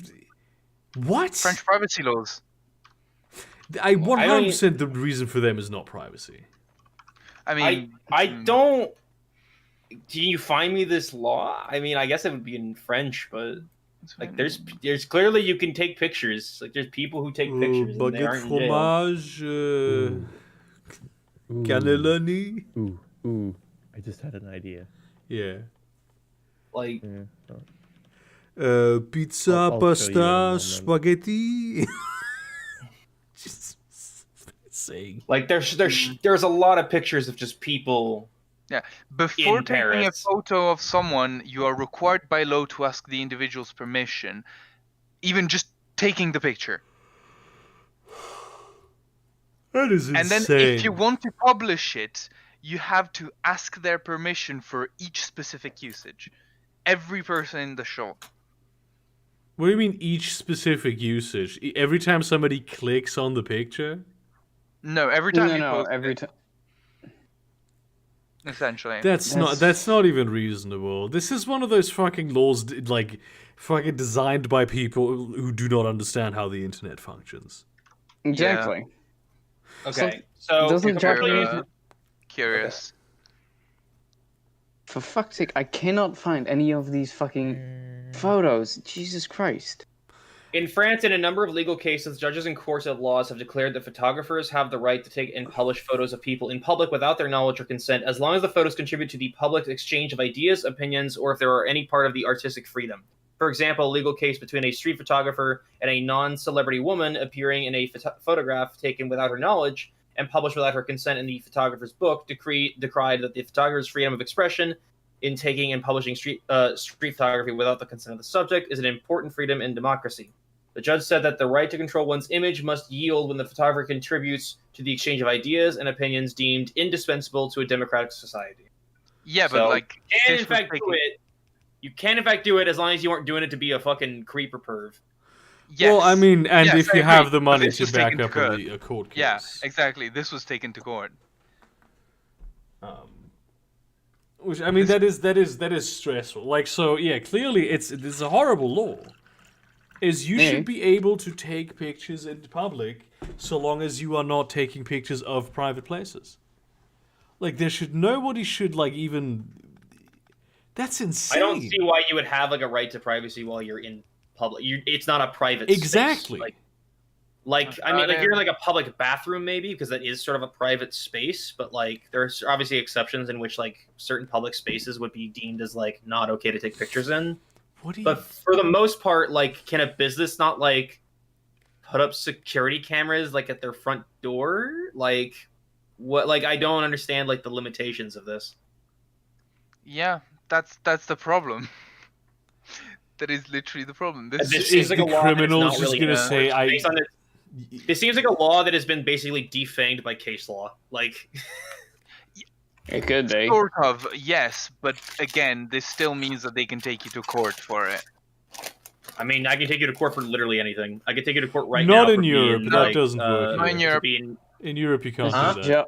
What? French privacy laws. I 100% the reason for them is not privacy. I mean, I don't. Can you find me this law? I mean, I guess it would be in French, but like, there's clearly you can take pictures. Like, there's people who take pictures. And they Baguette aren't in jail. fromage, cannelloni. Ooh. I just had an idea. Yeah. Like, Yeah. Pizza, I'll show you in a pasta, moment. spaghetti. Just saying. like there's a lot of pictures of just people. before in taking Paris. a photo of someone, you are required by law to ask the individual's permission, even just taking the picture. That is insane. And then, if you want to publish it, you have to ask their permission for each specific usage. Every person in the shot. What do you mean each specific usage? Every time somebody clicks on the picture? No, every time you No, post every it, time. essentially. That's not even reasonable. This is one of those fucking laws like fucking designed by people who do not understand how the internet functions. Exactly. Okay, so doesn't if Japanese- somebody- Curious. For fuck's sake, I cannot find any of these fucking photos. Jesus Christ. In France, in a number of legal cases, judges and courts of laws have declared that photographers have the right to take and publish photos of people in public without their knowledge or consent, as long as the photos contribute to the public exchange of ideas, opinions, or if there are any part of the artistic freedom. For example, a legal case between a street photographer and a non-celebrity woman appearing in a photograph taken without her knowledge and published without her consent in the photographer's book decried that the photographer's freedom of expression in taking and publishing street photography without the consent of the subject is an important freedom in democracy. The judge said that the right to control one's image must yield when the photographer contributes to the exchange of ideas and opinions deemed indispensable to a democratic society. Yeah, but So, like, You can, this in was fact, taken- do it. You can, in fact, do it as long as you aren't doing it to be a fucking creep or perv. yes. Well, I mean, and Yes, if I you have agree, the but money this to was back taken to up court. a court case. Yeah, exactly. This was taken to court. Um, Which I mean, that is stressful. Like, so yeah, clearly it's a horrible law. Is you should be able to take pictures in public so long as you are not taking pictures of private places. Like, nobody should like even. That's insane. I don't see why you would have like a right to privacy while you're in public. It's not a private exactly. space. Like I mean, like you're in like a public bathroom maybe because that is sort of a private space, but like there's obviously exceptions in which like certain public spaces would be deemed as like not okay to take pictures in. But for the most part, like, can a business not like put up security cameras like at their front door? Like, what? Like, I don't understand like the limitations of this. Yeah, that's the problem. That is literally the problem. This is seems like the a law criminal that's not just really gonna say This seems like a law that has been basically defanged by case law. Like. It could be. Sort of, yes, but again, this still means that they can take you to court for it. I mean, I can take you to court for literally anything. I can take you to court right now. Not in Europe. That doesn't work. Not in Europe. In Europe, you can't do that.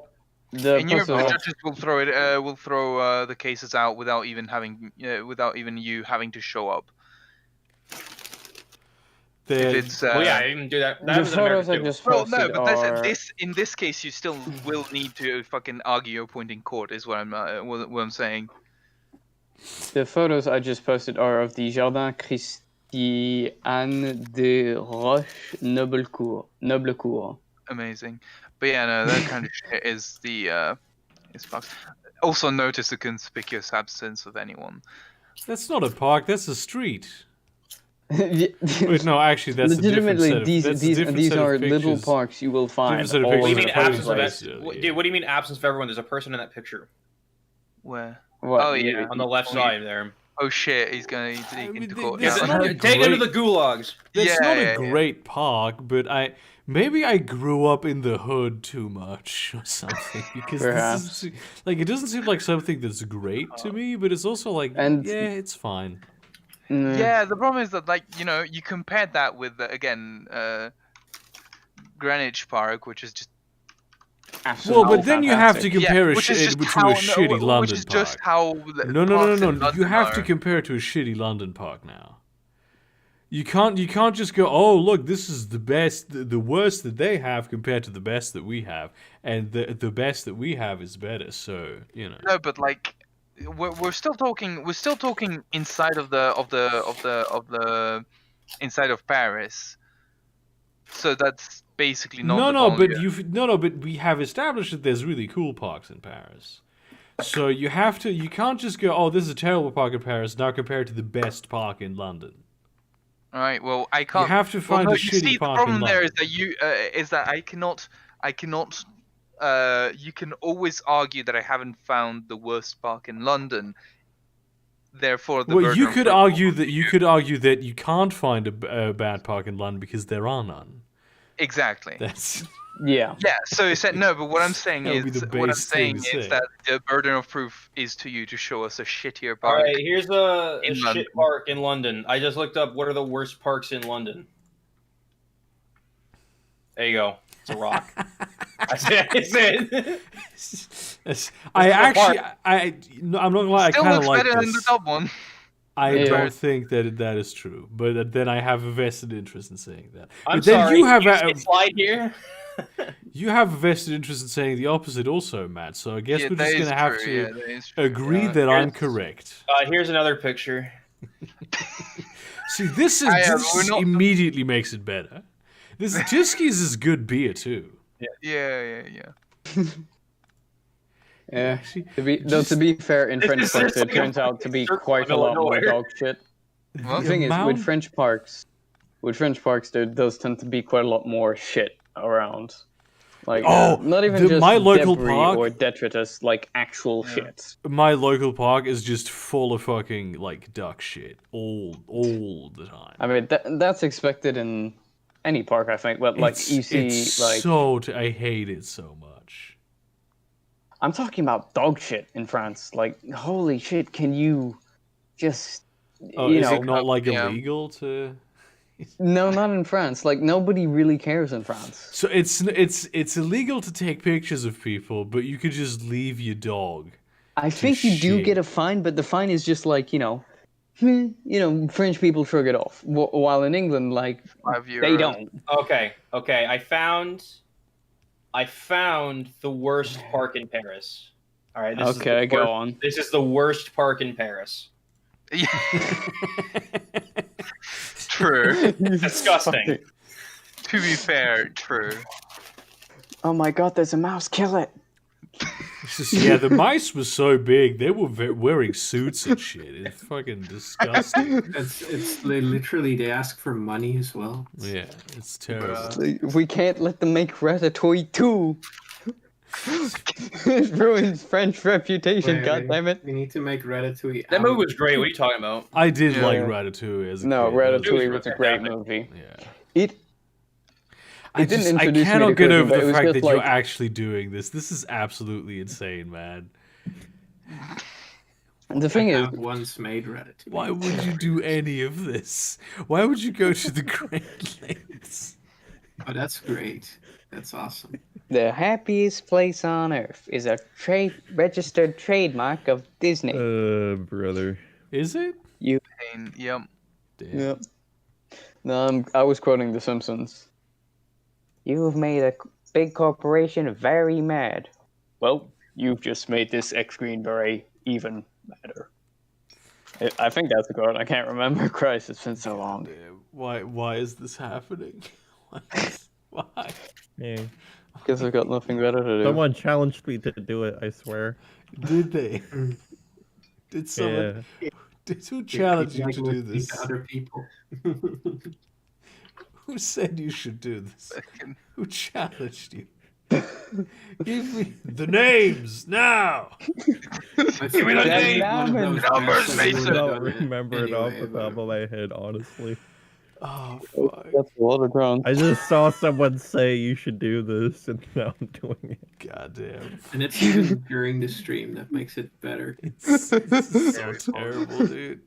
Yeah. In Europe, the judges will throw it. Will throw the cases out without even you having to show up. If it's, well, yeah, I even do that. That the was in photos America I too. just well, posted no, but are... in this case, you still will need to fucking argue your point in court. Is what I'm saying. The photos I just posted are of the Jardin Christiane de Roche Noblecourt. Amazing, but yeah, no, that kind of shit is fucked. Also, notice the conspicuous absence of anyone. That's not a park. That's a street. Wait, no, actually, that's legitimately a different set of, these are pictures. little parks you will find. Different set of all pictures. What do you mean over the absence of place. Dude, what do you mean absence of everyone? There's a person in that picture. Where? What? Oh yeah, On the left side there. Oh shit, he's gonna take into court. It's Yeah. not a Take him to great- the gulags. That's not a great park, but maybe I grew up in the hood too much or something because Perhaps. it doesn't seem like something that's great to me, but it's also like it's fine. Yeah, the problem is that you compared that with Greenwich Park, which is just Well, but then you have to compare which is it just to a how- shitty London which is park. just how the No. parks in You London have to are. compare it to a shitty London park now. You can't just go, oh look, this is the best, the worst that they have compared to the best that we have, and the best that we have is better. So No, but like we're still talking inside of the inside of Paris. So that's basically not but we have established that there's really cool parks in Paris. So you can't just go, oh, this is a terrible park in Paris, now compare it to the best park in London. All right. Well, I can't. You have to find a shitty park the problem in there London. is that I cannot. You can always argue that I haven't found the worst park in London. Therefore, you could argue that you can't find a bad park in London because there are none. Exactly. That's Yeah. Yeah. So no, but what I'm saying That would be is the base thing to say. that the burden of proof is to you to show us a shittier All park. right, here's a in shit London. park in London. I just looked up what are the worst parks in London. There you go. It's a rock. That's it. I'm not gonna lie, I Still kind of looks like better than the this. top one. I Yeah. don't think that is true, but then I have a vested interest in saying that. I'm but then sorry. you have can see a slide here. you have a vested interest in saying the opposite also, Matt. So I guess Yeah, we're that just is gonna have true, to that is true. agree that I'm correct. Here's another picture. See, this immediately makes it better. This Tiski's is good beer too. Yeah. Yeah. To be fair, in French is parks, just it like a turns out to be circle quite a in the lot middle more of dog shit. Well, The thing is, amount- with French parks, there does tend to be quite a lot more shit around. Like, not even just my local debris park- or detritus, like actual shit. My local park is just full of fucking like duck shit all the time. I mean, that's expected in any park, I think. But like, you see, like, I hate it so much. I'm talking about dog shit in France. Like, holy shit! Can you just, Oh, you is know? it not like yeah. illegal to? No, not in France. Like, nobody really cares in France. So it's illegal to take pictures of people, but you could just leave your dog I think you do get a fine, but the fine is just like, French people shrug it off. While in England, like, they don't. Okay. I found the worst park in Paris. All right. Go on. This is the worst park in Paris. True. Disgusting. To be fair, true. Oh my god, there's a mouse, kill it. Yeah, the mice were so big, they were wearing suits and shit. It's fucking disgusting. They ask for money as well. Yeah, it's terrible. We can't let them make Ratatouille 2. It ruins French reputation, goddammit. We need to make Ratatouille. That movie was great. What are you talking about? I did like Ratatouille as a kid. Ratatouille was a great movie. Yeah. I cannot get over the fact that you're actually doing this. This is absolutely insane, man. And the thing is, once made Ratatouille. Why would you do any of this? Why would you go to the Great Lakes? Oh, that's great. That's awesome. The happiest place on earth is a registered trademark of Disney. Brother. Is it? Yep. Damn. Yep. No, I was quoting The Simpsons. You've made a big corporation very mad. Well, you've just made this X-Green Beret even madder. I think that's the quote. I can't remember. Christ, it's been so long. Why is this happening? Why? Yeah. Because I've got nothing better to do. Someone challenged me to do it, I swear. Did they? Did someone? Yeah. Who challenged you to do this? Other people. Who said you should do this? Who challenged you? Give me the names now. Give me the names. Numbers, Mason. I don't remember it off the top of my head, honestly. Oh, fuck. That's a lot of ground. I just saw someone say you should do this, and now I'm doing it. Goddamn. And it's even during the stream that makes it better. It's so terrible, dude.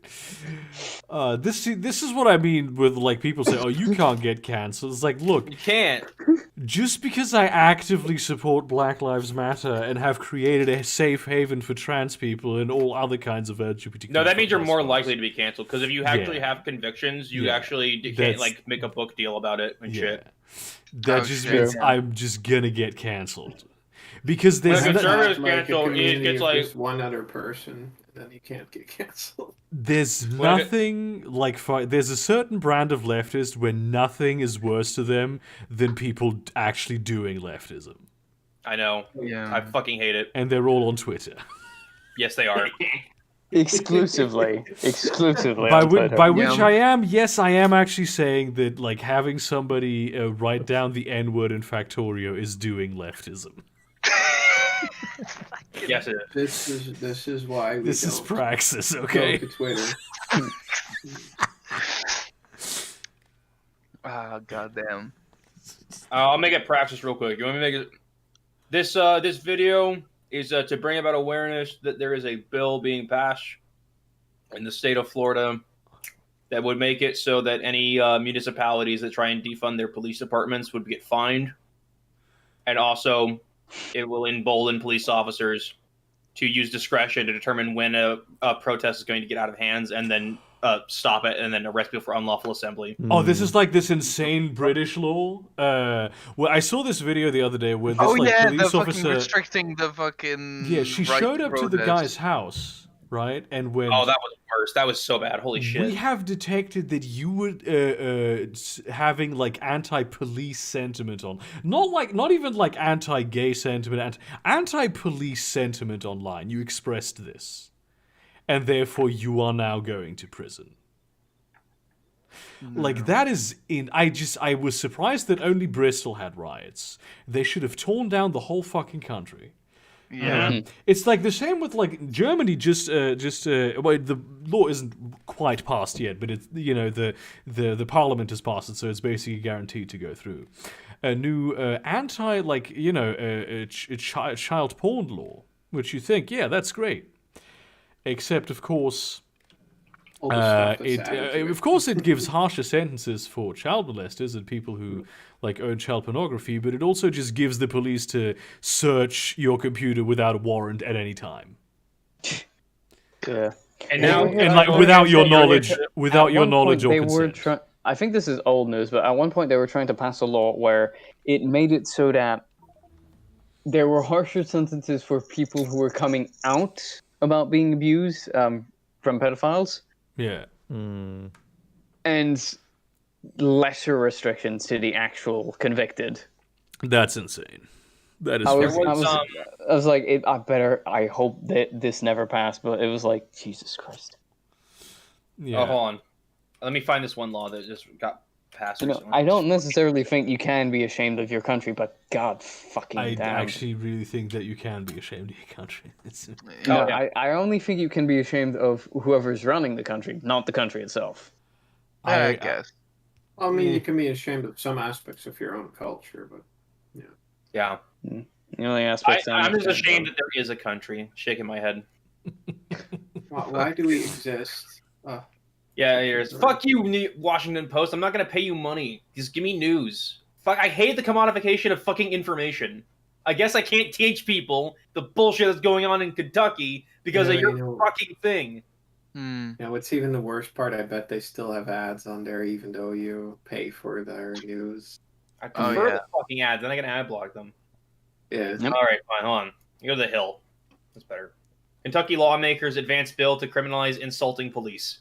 This is what I mean with, like, people say, oh, you can't get cancelled. It's like, look. You can't. Just because I actively support Black Lives Matter and have created a safe haven for trans people and all other kinds of LGBTQ. No, that means you're more likely to be canceled, because if you actually have convictions, you actually can't, like, make a book deal about it and shit. That just means I'm just gonna get canceled. Because there's conservatives cancel, it gets like just one other person, and then you can't get canceled. There's nothing like there's a certain brand of leftist where nothing is worse to them than people actually doing leftism. I know. Yeah. I fucking hate it. And they're all on Twitter. Yes, they are. Exclusively. By which I am actually saying that, like, having somebody write down the N-word in Factorio is doing leftism. Yes, it is. This is why we this is praxis, okay? Go to Twitter. Goddamn. I'll make it praxis real quick. You want me to make it? This video is to bring about awareness that there is a bill being passed in the state of Florida that would make it so that any municipalities that try and defund their police departments would get fined. And also, it will embolden police officers to use discretion to determine when a protest is going to get out of hands and then stop it and then arrest people for unlawful assembly. Oh, this is like this insane British law. Well, I saw this video the other day where this police officer restricting the fucking. Yeah, she showed up to the guy's house, right? And when that was worse. That was so bad. Holy shit. We have detected that you were having like anti-police sentiment on, not even like anti-gay sentiment, anti-police sentiment online. You expressed this. And therefore you are now going to prison. No. Like, that is I was surprised that only Bristol had riots. They should have torn down the whole fucking country. Yeah. It's like the same with, like, Germany well, the law isn't quite passed yet, but it's, you know, the parliament has passed it, so it's basically guaranteed to go through. A new anti, like, you know, child porn law, which you think, yeah, that's great. Except, of course, it gives harsher sentences for child molesters and people who like own child pornography, but it also just gives the police to search your computer without a warrant at any time. Yeah. And now, And like without your knowledge, without your knowledge or they were consent. I think this is old news, but at one point they were trying to pass a law where it made it so that there were harsher sentences for people who were coming out about being abused from pedophiles, Yeah. and lesser restrictions to the actual convicted. That's insane. That is. I fucking was like, I hope that this never passed, but it was like, Jesus Christ. Yeah. Oh, hold on. Let me find this one law that just got passed. You know, recently. I don't necessarily think you can be ashamed of your country, but God fucking I damn. actually really think that you can be ashamed of your country. It's, No, Oh, yeah. I only think you can be ashamed of whoever's running the country, not the country itself. I guess. I mean, Yeah. you can be ashamed of some aspects of your own culture, but Yeah. The only aspects I'm just ashamed that there is a country. Shaking my head. why do we exist? Yeah, here's fuck you, Washington Post. I'm not gonna pay you money. Just give me news. Fuck, I hate the commodification of fucking information. I guess I can't teach people the bullshit that's going on in Kentucky because of your fucking thing. Now, what's even the worst part? I bet they still have ads on there, even though you pay for their news. I prefer the fucking ads, then I can ad block them. Yeah. Yep. All right, fine, hold on. You go to the Hill. That's better. Kentucky lawmakers advance bill to criminalize insulting police.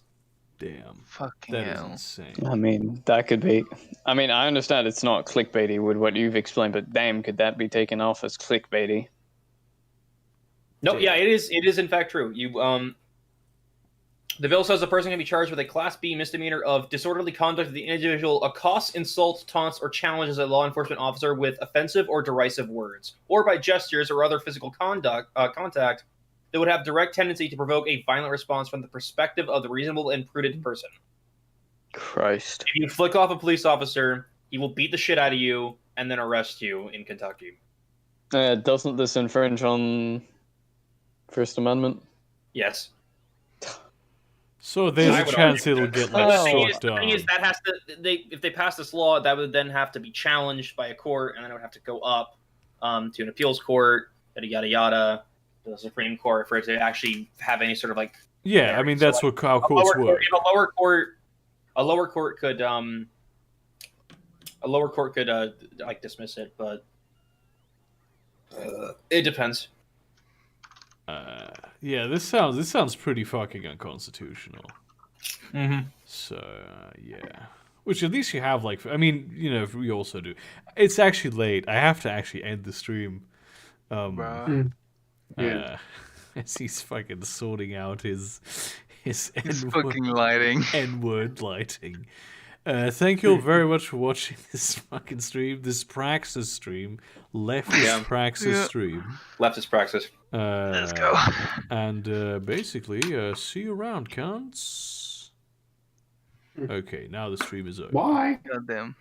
damn. Fucking That is hell. insane. I mean, that could be. I mean, I understand it's not clickbaity with what you've explained, but damn, could that be taken off as clickbaity? No, yeah, it is. It is in fact true. The bill says the person can be charged with a Class B misdemeanor of disorderly conduct if the individual accosts, insults, taunts, or challenges a law enforcement officer with offensive or derisive words, or by gestures or other physical contact that would have direct tendency to provoke a violent response from the perspective of the reasonable and prudent person. Christ. If you flick off a police officer, he will beat the shit out of you and then arrest you in Kentucky. Doesn't this infringe on First Amendment? Yes. So there's I a would chance argue it'll get But like the thing struck is, down. that has to. If they pass this law, that would then have to be challenged by a court, and then it would have to go up to an appeals court, yada yada, to the Supreme Court for it to actually have any sort of like. Yeah, I mean that's what how courts work. If a lower court could like dismiss it, but it depends. Yeah, this sounds pretty fucking unconstitutional. Mm-hmm. So yeah, which at least you have like, I mean, you know, we also do. It's actually late. I have to actually end the stream. Bruh. As he's fucking sorting out his It's N-word, fucking lighting. N-word lighting. Thank you all very much for watching this fucking stream, this Praxis stream, leftist Praxis stream. Leftist praxis. Let's go. And basically, see you around, cunts. Okay, now the stream is over. Why? Goddamn.